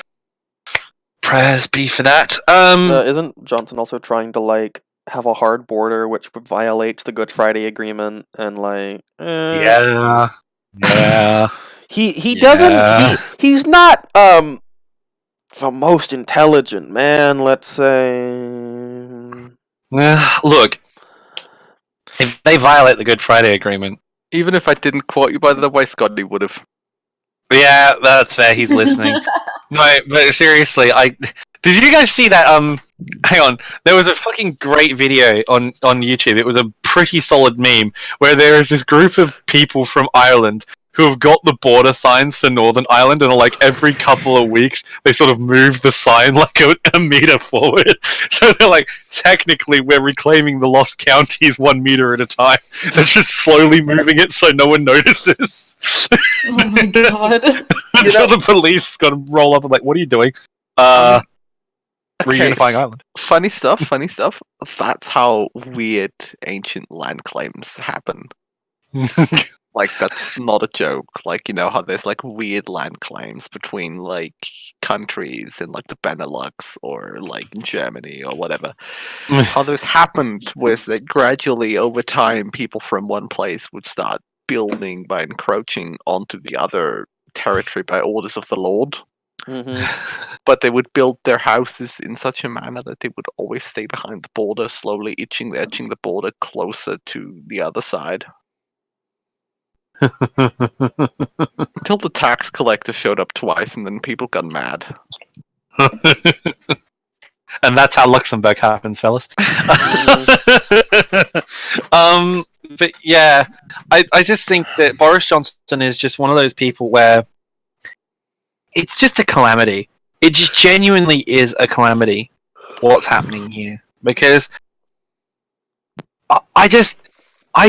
Prayers be for that. Isn't Johnson also trying to have a hard border which violates the Good Friday Agreement and Yeah. He doesn't he's not the most intelligent man, let's say. Look, if they violate the Good Friday Agreement, even if I didn't quote you by the way, Scotty would have. Yeah, that's fair. He's listening. No, but seriously, did you guys see that? Hang on, there was a fucking great video on YouTube. It was a pretty solid meme where there is this group of people from Ireland who have got the border signs for Northern Ireland, and every couple of weeks they sort of move the sign a meter forward. So they're technically we're reclaiming the lost counties 1 meter at a time. They're just slowly moving it so no one notices. Oh my god. Until the police got to roll up and what are you doing? Reunifying Ireland. Funny stuff. That's how weird ancient land claims happen. That's not a joke. How there's weird land claims between countries in the Benelux or Germany or whatever. How this happened was that gradually over time people from one place would start building by encroaching onto the other territory by orders of the Lord. Mm-hmm. But they would build their houses in such a manner that they would always stay behind the border, slowly etching the border closer to the other side. Until the tax collector showed up twice, and then people got mad. And that's how Luxembourg happens, fellas. But yeah, I just think that Boris Johnson is just one of those people where it's just a calamity. It just genuinely is a calamity what's happening here. Because I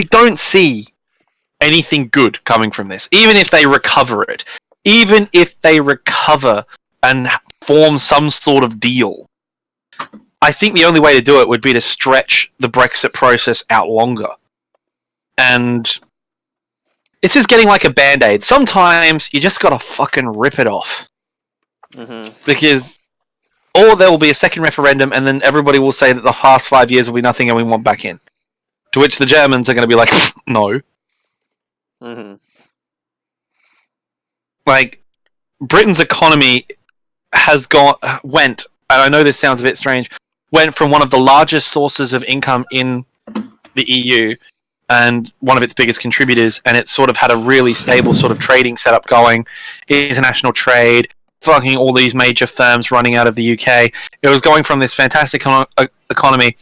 don't see anything good coming from this. Even if they recover it. Even if they recover and form some sort of deal. I think the only way to do it would be to stretch the Brexit process out longer. And it's just getting like a band-aid. Sometimes you just gotta fucking rip it off. Mm-hmm. Because, or there will be a second referendum and then everybody will say that the past 5 years will be nothing and we want back in. To which the Germans are going to be like, no. Mm-hmm. Britain's economy went, and I know this sounds a bit strange, went from one of the largest sources of income in the EU and one of its biggest contributors, and it sort of had a really stable sort of trading setup going, international trade, fucking all these major firms running out of the UK. It was going from this fantastic economy.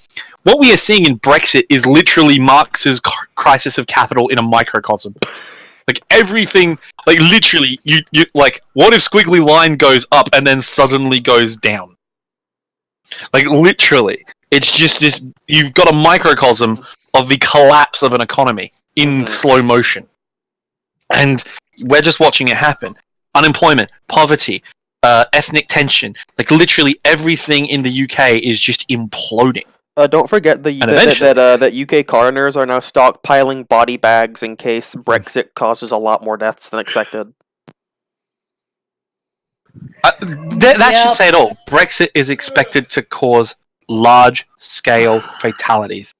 What we are seeing in Brexit is literally Marx's crisis of capital in a microcosm. Everything, literally, you what if squiggly line goes up and then suddenly goes down? Literally. It's just this, you've got a microcosm of the collapse of an economy in slow motion. And we're just watching it happen. Unemployment, poverty, ethnic tension, literally everything in the UK is just imploding. Don't forget that UK coroners are now stockpiling body bags in case Brexit causes a lot more deaths than expected. That should say it all. Brexit is expected to cause large-scale fatalities.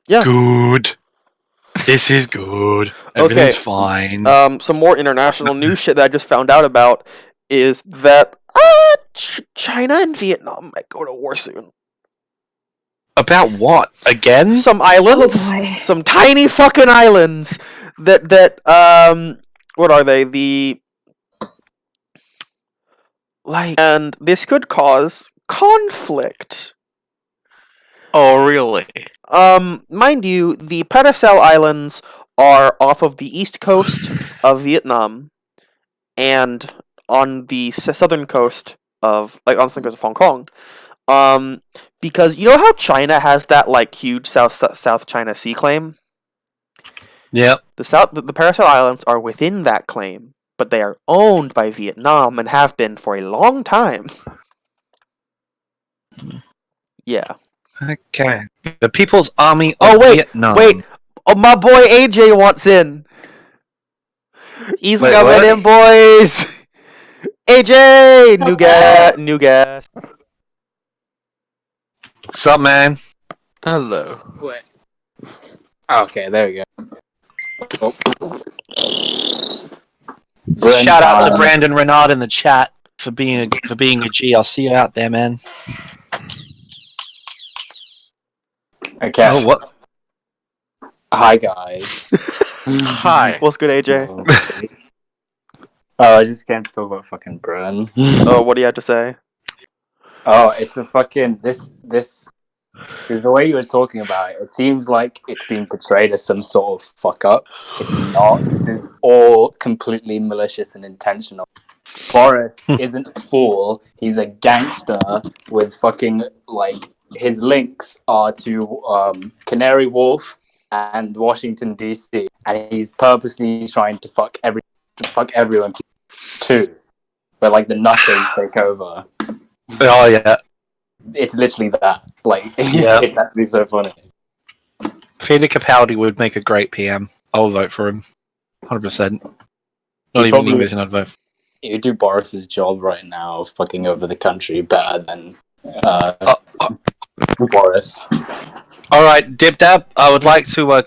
Yeah. Good. This is good. Everything's fine. Some more international news shit that I just found out about is that China and Vietnam might go to war soon. About what? Again? Some islands. Oh boy. Some tiny fucking islands that what are they? And this could cause conflict. Oh, really? Mind you, the Paracel Islands are off of the east coast of Vietnam, and on the southern coast of Hong Kong. Because you know how China has that like huge South China Sea claim? Yep. The Paracel Islands are within that claim, but they are owned by Vietnam and have been for a long time. Yeah. Okay. The People's Army Oh, of wait, Vietnam. wait. Oh, my boy AJ wants in. He's Wait, coming what? in, boys. AJ, new guest. What's up, man? Hello. Wait. Okay, there we go. Oh. Shout out to Brandon Renard in the chat for being a G. I'll see you out there, man. Okay. Oh, what? Hi, guys. Hi. What's good, AJ? Oh, I just came to talk about fucking Brun. Oh, what do you have to say? Oh, it's a fucking this is the way you were talking about it. It seems like it's being portrayed as some sort of fuck up. It's not. This is all completely malicious and intentional. Boris isn't a fool. He's a gangster with fucking like his links are to Canary Wharf and Washington DC, and he's purposely trying to fuck everyone too. Where like the nutters take over. Oh yeah. It's literally that. Like, Yeah. it's actually so funny. Peter Capaldi would make a great PM. I'll vote for him. 100%. Not even probably- English, and I'd vote. You do Boris's job right now, fucking over the country better than Boris. All right, Dibdab. I would like to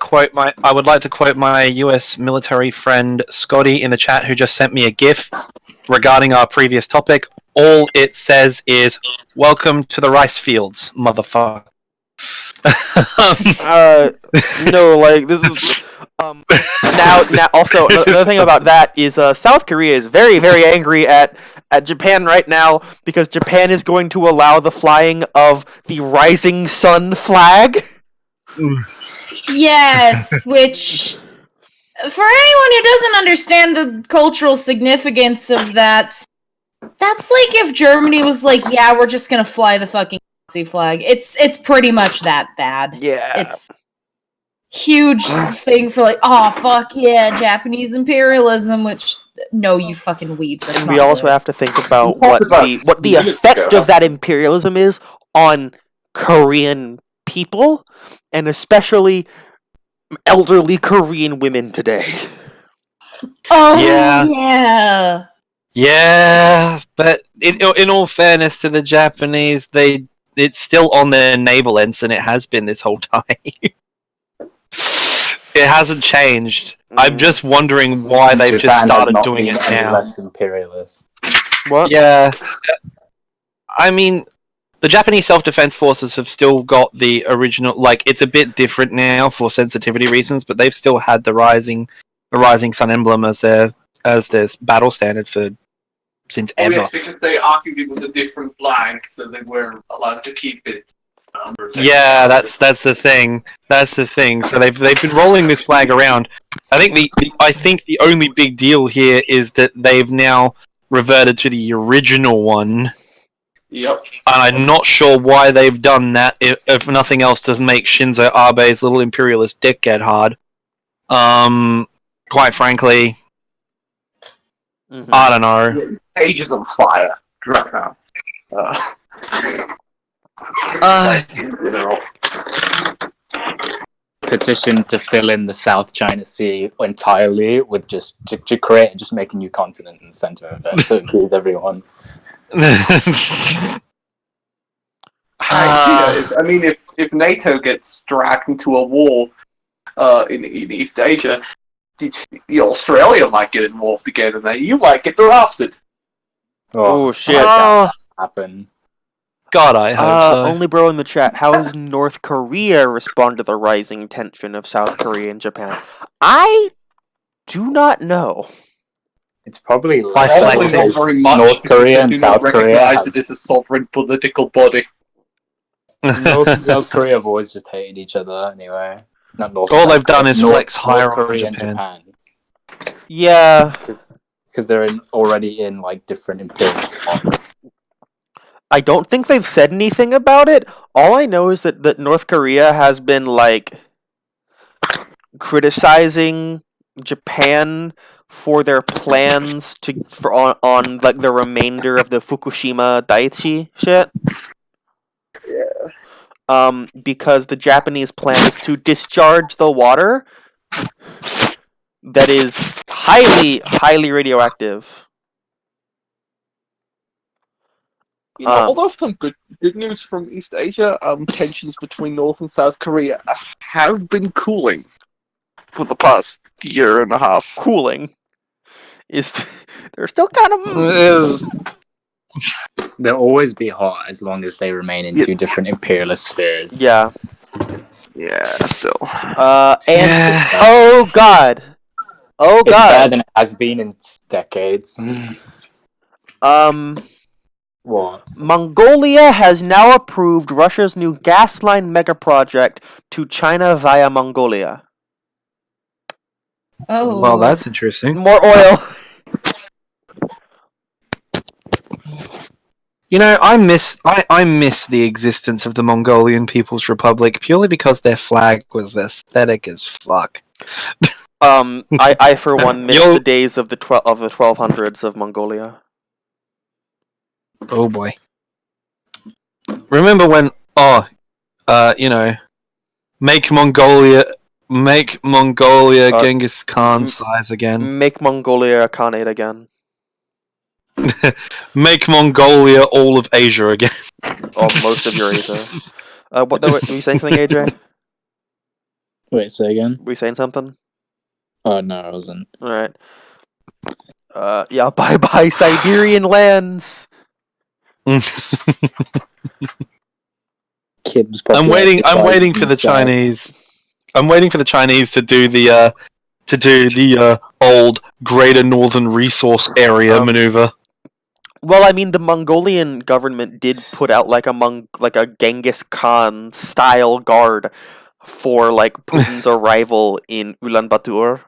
quote my U.S. military friend Scotty in the chat, who just sent me a GIF regarding our previous topic. All it says is, "Welcome to the rice fields, motherfucker." No, like this is now. Also, another thing about that is South Korea is very, very angry at Japan right now because Japan is going to allow the flying of the rising sun flag. Yes, which for anyone who doesn't understand the cultural significance of that, that's like if Germany was like, "Yeah, we're just gonna fly the fucking Nazi flag." It's pretty much that bad. Yeah, It's huge thing for like, oh fuck yeah, Japanese imperialism. Which no, you fucking weebs. That's and not we also good. have to think about what the effect of that imperialism is on Korean people, and especially elderly Korean women today. Oh Yeah. yeah. Yeah, but in all fairness to the Japanese, it's still on their naval ends, and it has been this whole time. It hasn't changed. I'm just wondering why they've just Japan has started not doing been it any now. less imperialist. What? Yeah. I mean, the Japanese self-defense forces have still got the original, like, it's a bit different now for sensitivity reasons, but they've still had the rising sun emblem as their battle standard since ever. Yes, because they argued it was a different flag, so they were allowed to keep it under. Yeah, that's the thing. That's the thing. So they've been rolling this flag around. I think the only big deal here is that they've now reverted to the original one. Yep. And I'm not sure why they've done that, if nothing else to make Shinzo Abe's little imperialist dick get hard. Quite frankly, I don't know. Page is on fire right now. Petition to fill in the South China Sea entirely with just to create just make a new continent in the center of it to please everyone. If NATO gets dragged into a war in East Asia, Australia might get involved again, and then you might get drafted. Oh shit! That happen. God, I hope so. Only bro in the chat. How does North Korea respond to the rising tension of South Korea and Japan? I do not know. It's probably Probably not very much. North Korea they and do South not Korea recognize it as a sovereign political body. North Korea have always just hated each other anyway. Not North. All they've done is flex higher North Korea on and Japan. Japan. Yeah. because they're already in like different imperialist blocks. I don't think they've said anything about it. All I know is that North Korea has been like criticizing Japan for their plans on like the remainder of the Fukushima Daiichi shit. Because the Japanese plan is to discharge the water that is highly radioactive. Although some good news from East Asia, tensions between North and South Korea have been cooling for the past year and a half. Cooling they're still kind of. They'll always be hot as long as they remain in two different imperialist spheres. Yeah. Yeah, still. Oh god. It's better than it has been in decades. What? Mongolia has now approved Russia's new gas line mega project to China via Mongolia. Oh. Well, that's interesting. More oil. You know, I miss the existence of the Mongolian People's Republic purely because their flag was aesthetic as fuck. I for one miss the days of the 1200s of Mongolia. Oh boy. Remember when make Mongolia Genghis Khan size again. Make Mongolia a Khanate again. Make Mongolia all of Asia again. Or most of Eurasia. Were you saying something, AJ? Wait, say again? Were you saying something? Oh, no, I wasn't. Alright. Yeah, bye-bye Siberian lands! I'm waiting for the Chinese. I'm waiting for the Chinese to do the old Greater Northern Resource Area maneuver. Well, I mean, the Mongolian government did put out like a Genghis Khan style guard for like Putin's arrival in Ulaanbaatar.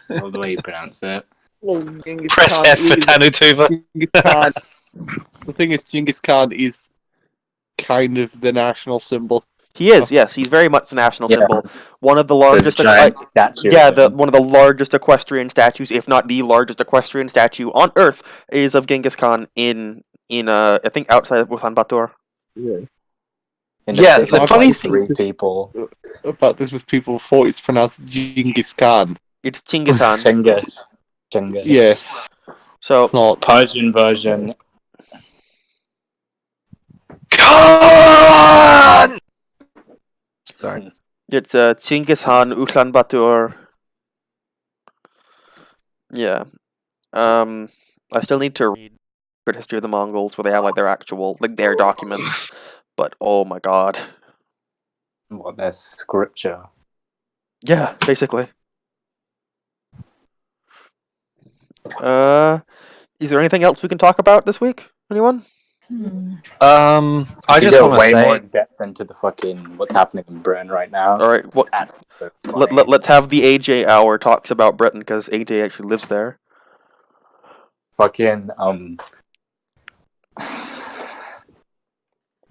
Love the way you pronounce it. Well, Press Khan F for Tanutuva. The thing is, Genghis Khan is kind of the national symbol. He is, yes. He's very much the national symbol. One of the largest, statue. one of the largest equestrian statues, if not the largest equestrian statue on Earth, is of Genghis Khan in I think outside of Ulaanbaatar. Yeah. The funny thing people about this with people thought it's pronounced Genghis Khan. It's Chinggis Khan. Chinggis. Yes. So it's not Persian version. Khan! Sorry. It's Chinggis Khan, Ulaanbaatar. Yeah. I still need to read the history of the Mongols where they have like their documents. But oh my god. What, their scripture? Yeah, basically. Is there anything else we can talk about this week? Anyone? I just go want to way say more in depth into the fucking what's happening in Britain right now. All right, let's have the AJ hour talks about Britain because AJ actually lives there. Fucking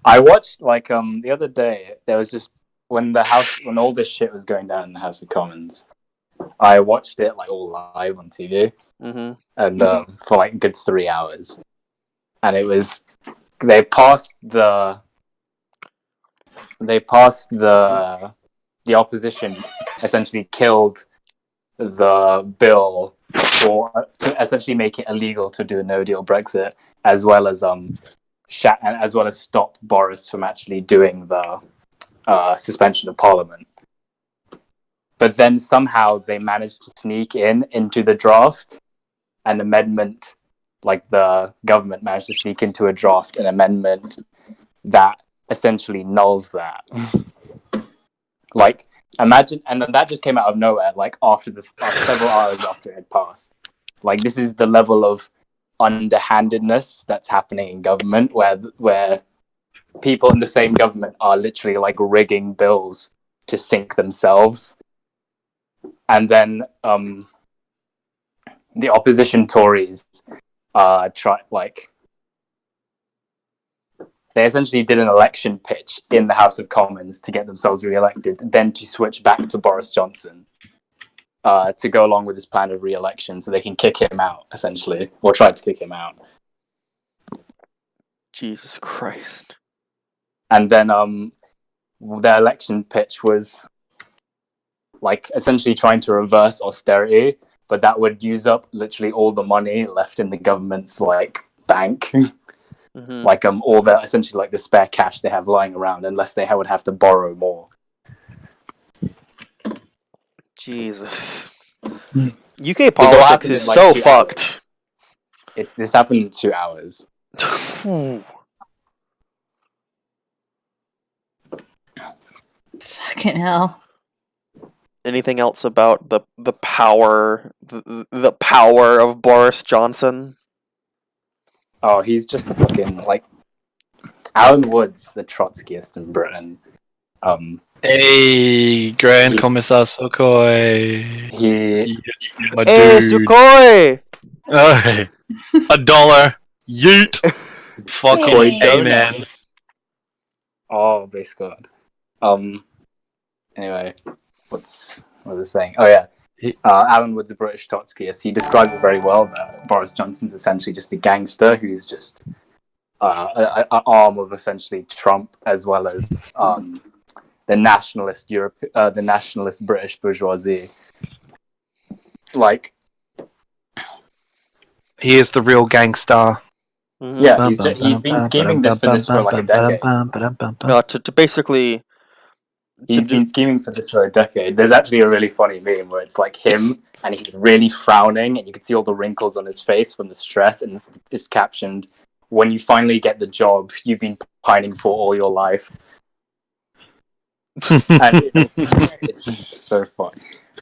I watched the other day. There was just when all this shit was going down in the House of Commons. I watched it like all live on TV, and for like a good 3 hours, and it was they passed the opposition essentially killed the bill to essentially make it illegal to do a no deal Brexit, as well as stop Boris from actually doing the suspension of Parliament. But then somehow they managed to sneak into the draft an amendment, like the government managed to sneak into a draft an amendment that essentially nulls that. Like, imagine, and then that just came out of nowhere, like several hours after it had passed. Like, this is the level of underhandedness that's happening in government, where people in the same government are literally like rigging bills to sink themselves. And then the opposition Tories they essentially did an election pitch in the House of Commons to get themselves re-elected, then to switch back to Boris Johnson to go along with his plan of re-election so they can kick him out, essentially, or try to kick him out. Jesus Christ. And then their election pitch was like essentially trying to reverse austerity, but that would use up literally all the money left in the government's like bank. Mm-hmm. Like all the essentially like the spare cash they have lying around, unless they would have to borrow more. Jesus. Hmm. UK all politics happened is in, like, so 2 fucked. This happened in 2 hours. Fucking hell. Anything else about the power the power of Boris Johnson? Oh, he's just a fucking like Alan Woods, the Trotskyist in Britain. Hey, Grand Commissar Sukhoi. My Hey, dude. Sukhoi! Hey, $1. Yeet. Fucking Hey. amen. Oh, base God. Anyway, what was I saying? Oh yeah, Alan Woods, a British Trotskyist, he described it very well that Boris Johnson's essentially just a gangster who's just an arm of essentially Trump as well as the nationalist British bourgeoisie. Like, he is the real gangster. Mm-hmm. yeah, he's been scheming this for like a decade. To basically... He's been scheming for this for a decade. There's actually a really funny meme where it's like him and he's really frowning and you can see all the wrinkles on his face from the stress, and it's captioned, "When you finally get the job you've been pining for all your life." And it's so fun.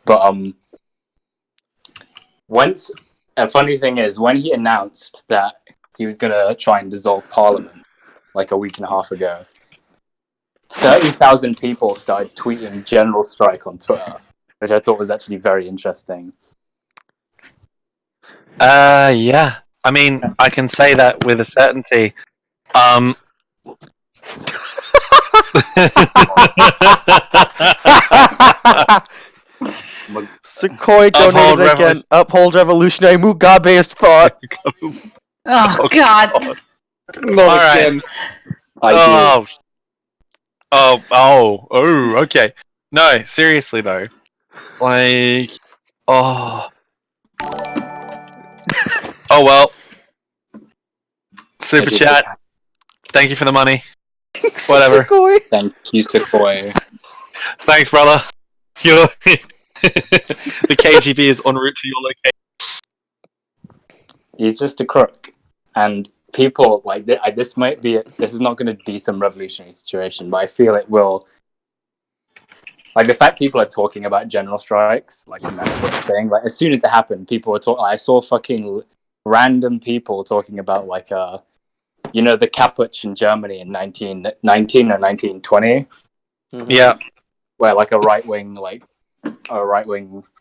But once a funny thing is, when he announced that he was gonna try and dissolve Parliament like a week and a half ago, 30,000 people started tweeting general strike on Twitter, which I thought was actually very interesting. Yeah. I mean, I can say that with a certainty. Sukhoi donated again. Uphold revolutionary Mugabe's thought. Oh, God. Not again. Okay. No, seriously though. Like, oh well. Super chat. Thank you for the money. Whatever. Sukhoi. Thank you, Sukhoi. Thanks, brother. The KGB is en route to your location. He's just a crook, and people like this is not going to be some revolutionary situation, but I feel it will. Like the fact people are talking about general strikes, like in that Twitter thing, like as soon as it happened, people were talking. I saw fucking random people talking about like the Kapputsch in Germany in 1919 or 1920. Mm-hmm. Yeah, where like a right wing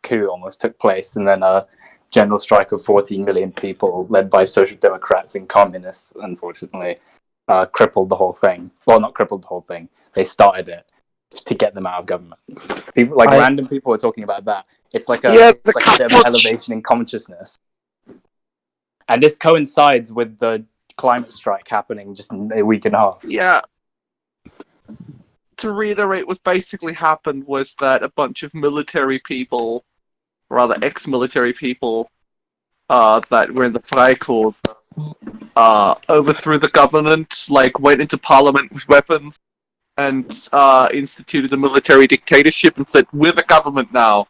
coup almost took place, and then a general strike of 14 million people led by social democrats and communists, unfortunately, crippled the whole thing. Well, not crippled the whole thing. They started it to get them out of government. People, random people were talking about that. It's like a bit of an elevation in consciousness. And this coincides with the climate strike happening just in a week and a half. Yeah. To reiterate, what basically happened was that a bunch of military people, rather ex-military people, that were in the Freikorps, overthrew the government, went into parliament with weapons, and instituted a military dictatorship and said, "We're the government now."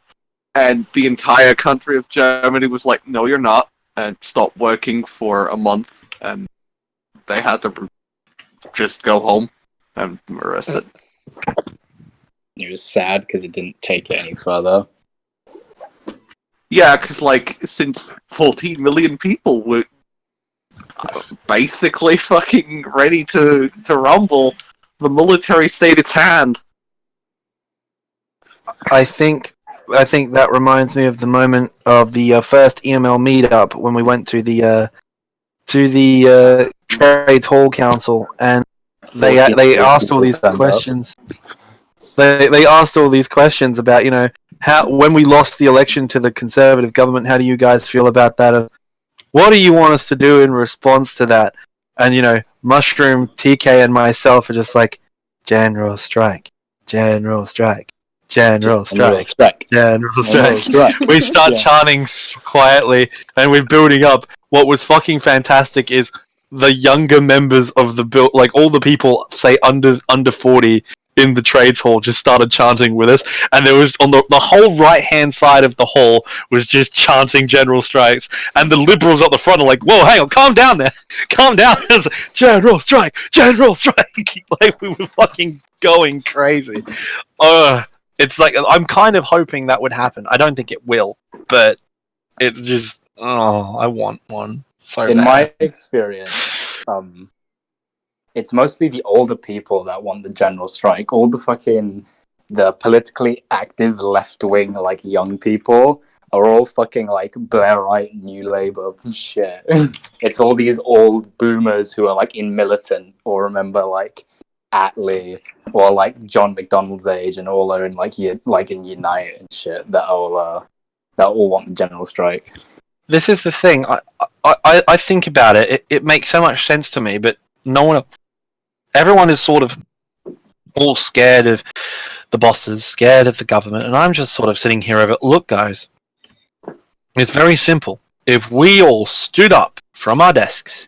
And the entire country of Germany was like, "No, you're not," and stopped working for a month, and they had to just go home and arrested. It was sad because it didn't take it any further. Yeah, because since 14 million people were basically fucking ready to rumble, the military stayed its hand. I think I think that reminds me of the moment of the first EML meetup when we went to the Trades Hall Council, and they asked all these questions. They asked all these questions about, how when we lost the election to the Conservative government, how do you guys feel about that? What do you want us to do in response to that? And Mushroom, TK, and myself are just like, General Strike, General Strike, General Strike, General Strike. We start chanting quietly, and we're building up. What was fucking fantastic is the younger members of the build, like all the people, say under 40 in the trades hall, just started chanting with us, and there was on the whole right hand side of the hall was just chanting General Strikes, and the liberals at the front are like, "Whoa, hang on, calm down there, calm down." It's like, General Strike, General Strike. Like we were fucking going crazy. It's like I'm kind of hoping that would happen. I don't think it will, but it's just I want one so In bad. my experience, it's mostly the older people that want the general strike. All the politically active left wing, like young people, are all fucking like Blairite, New Labour shit. It's all these old boomers who are like in Militant or remember like Attlee or like John McDonald's age and all are in like in Unite and shit that all want the general strike. This is the thing. I think about it. It makes so much sense to me, but no one. Everyone is sort of all scared of the bosses, scared of the government, and I'm just sort of sitting here over. Look, guys, it's very simple. If we all stood up from our desks,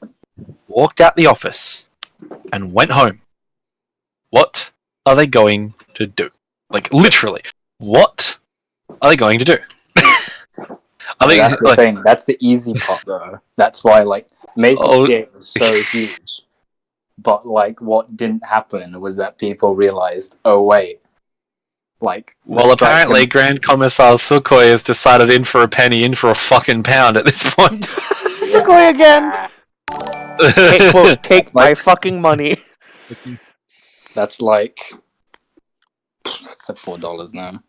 walked out the office, and went home, what are they going to do? Like literally, what are they going to do? That's the thing. That's the easy part, though. That's why May 68 was so huge. But what didn't happen was that people realized, oh wait, well, apparently Grand Commissar Sukhoi has decided in for a penny, in for a fucking pound at this point. Sukhoi again. Take my fucking money. That's it's at $4 now.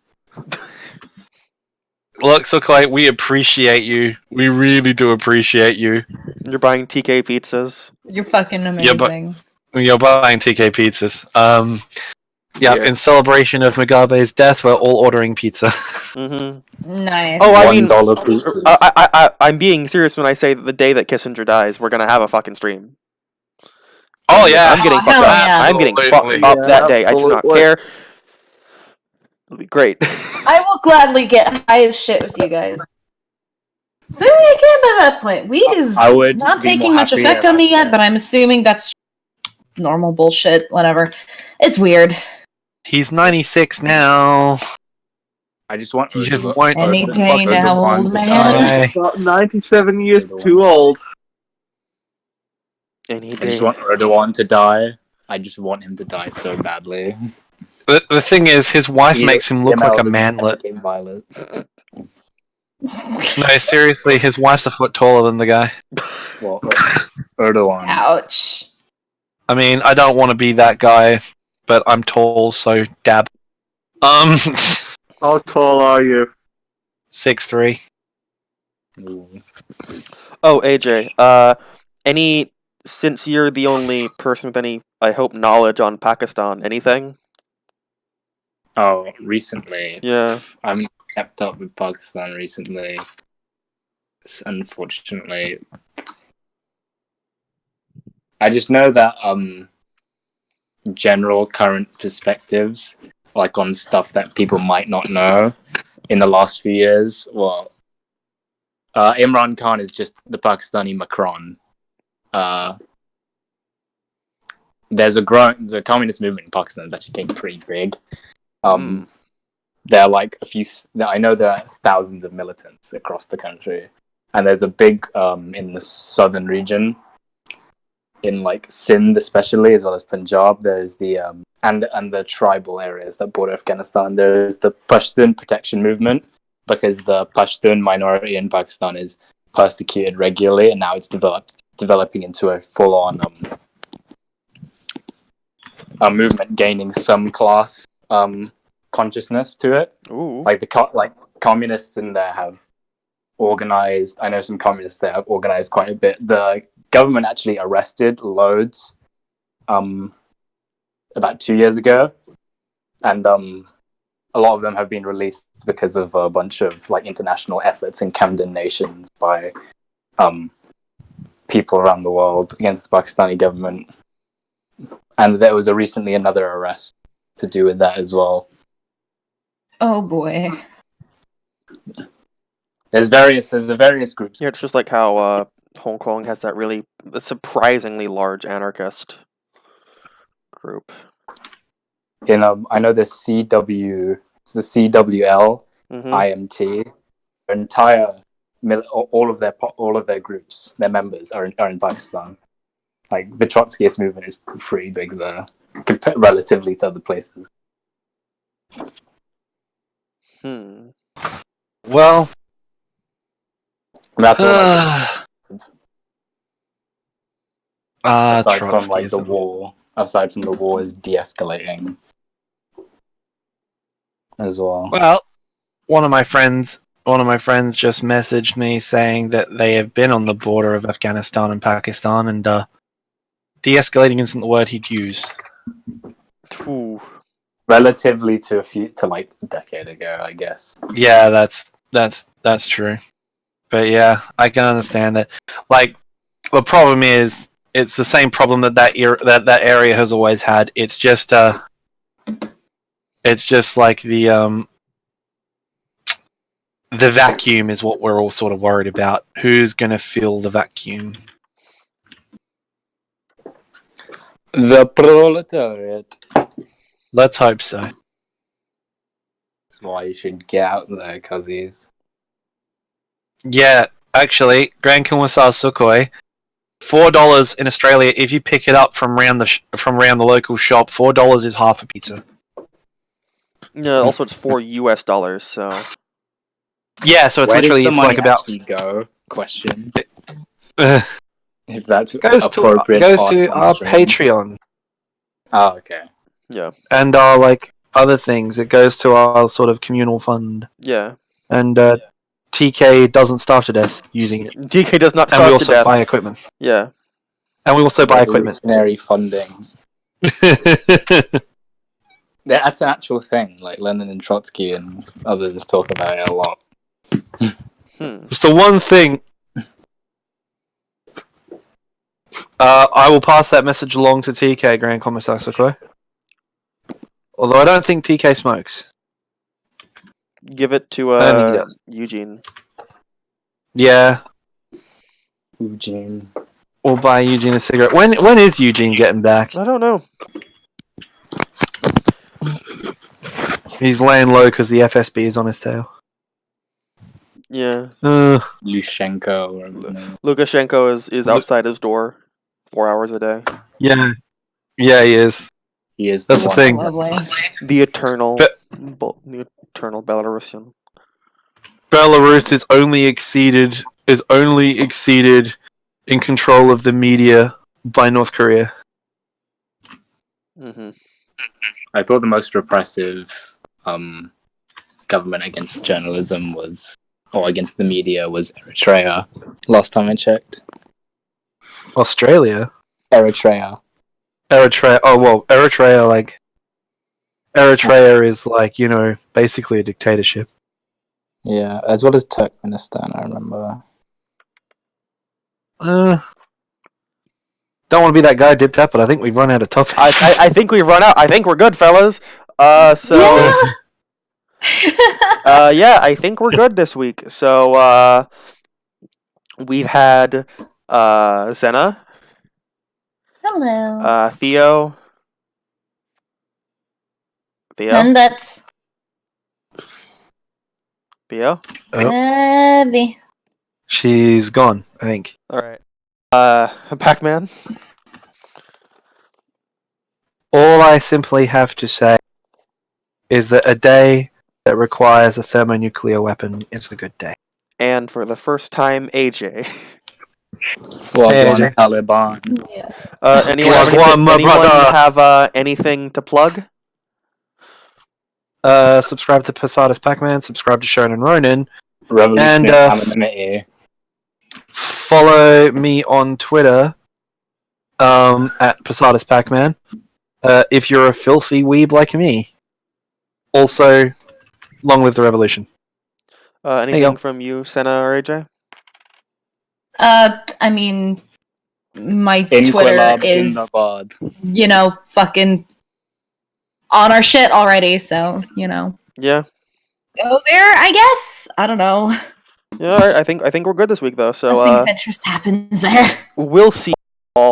Look, Sukhoi, we appreciate you. We really do appreciate you. You're buying TK pizzas. You're fucking amazing. You're buying TK pizzas. In celebration of Mugabe's death, we're all ordering pizza. Mm-hmm. Nice. Oh, I mean, $1 pizzas. I'm being serious when I say that the day that Kissinger dies, we're gonna have a fucking stream. Oh yeah, I'm getting fucked up. Yeah. I'm getting fucked up that day. Absolutely. I do not care. It'll be great. I will gladly get high as shit with you guys. So again, by that point, weed is not taking much effect on me yet, but I'm assuming that's normal bullshit. Whatever. It's weird. He's 96 now. I just want any day now, old man. About 97 years too old. I just want Erdogan to die. I just want him to die so badly. The thing is, his wife makes him look like a manlet. No, seriously, his wife's a foot taller than the guy. Well, Erdogan. Ouch. I mean, I don't want to be that guy, but I'm tall, so dab. How tall are you? 6'3". Oh, AJ. Since you're the only person with any, I hope, knowledge on Pakistan, anything? Oh, recently. Yeah. I'm kept up with Pakistan recently. Unfortunately. I just know that general current perspectives, on stuff that people might not know in the last few years. Well, Imran Khan is just the Pakistani Macron. There's the communist movement in Pakistan is actually getting pretty big. There are I know there are thousands of militants across the country, and there's a big in the southern region, in Sindh especially, as well as Punjab. There's the and the tribal areas that border Afghanistan. There's the Pashtun protection movement, because the Pashtun minority in Pakistan is persecuted regularly, and now it's developing into a full-on movement, gaining some class consciousness to it. Ooh. Like communists in there have organized. I know some communists there have organized quite a bit. The government actually arrested loads about 2 years ago, and a lot of them have been released because of a bunch of like international efforts and condemnations by people around the world against the Pakistani government. And there was recently another arrest to do with that as well. Oh boy. There's the various groups. Yeah, it's just like how Hong Kong has that really surprisingly large anarchist group. I know the CWL, Mm-hmm. IMT, entire all of their groups, their members are in Pakistan. Like the Trotskyist movement is pretty big there, relatively to other places. Well, that's all. Aside from like the Trotskyism. war, aside from the war is de-escalating as well. Well, one of my friends just messaged me saying that they have been on the border of Afghanistan and Pakistan, and de-escalating isn't the word he'd use. Ooh. Relatively to like a decade ago, I guess. Yeah, that's true. But yeah, I can understand that. Like, the problem is, it's the same problem that area has always had. It's just like the vacuum is what we're all sort of worried about. Who's going to fill the vacuum? The proletariat. Let's hope so. That's why you should get out there, cuzzies. Yeah, actually, Grand Kawasal Sukhoi, $4 in Australia. If you pick it up from around the local shop, $4 is half a pizza. Yeah. Also, it's $4 US. So. Yeah, so it's Where literally does the it's money like about. actually go? Question. Uh, If that's goes appropriate. to our Patreon. Oh, okay. Yeah. And our like other things. It goes to our sort of communal fund. Yeah. And TK doesn't starve to death using it. DK does not And we starve to also death. buy equipment. Yeah. And we also buy equipment. Revolutionary funding. That's an actual thing. Like Lenin and Trotsky and others talk about it a lot. It's the one thing. I will pass that message along to TK, Grand Commissar Sukhoi. Although I don't think TK smokes. Give it to Eugene. Yeah. Eugene. We'll buy Eugene a cigarette. When is Eugene getting back? I don't know. He's laying low because the FSB is on his tail. Yeah. Lushenko. Or his name. Lukashenko is outside his door 4 hours a day. Yeah. Yeah, he is. He is. That's the thing. Lovely. The eternal Belarusian. Belarus is only exceeded in control of the media by North Korea. Mm-hmm. I thought the most repressive government against journalism against the media was Eritrea. Last time I checked. Australia? Eritrea. Oh, well, Eritrea is like, basically a dictatorship. Yeah, as well as Turkmenistan, I remember. Don't want to be that guy dipped up, but I think we've run out of topics. I think we've run out. I think we're good, fellas. I think we're good this week. So, we've had Senna. Hello. Theo. 10 bets. Theo. Abby. She's gone, I think. All right. Pac-Man. All I simply have to say is that a day that requires a thermonuclear weapon is a good day. And for the first time, AJ. Well, Hey, AJ. AJ. Taliban. Yes. Anyone have anything to plug? Subscribe to Posadis Pac-Man. Subscribe to Shonen Ronin. Revolution And, anonymity. Follow me on Twitter at Posadis Pac-Man if you're a filthy weeb like me. Also, long live the revolution. Anything from you, Senna or AJ? I mean, my Twitter Inquilab is, Zindabad. fucking on our shit already, so, Yeah. Go there, I guess? I don't know. Yeah, I think we're good this week, though, so, Nothing of interest happens there. we'll see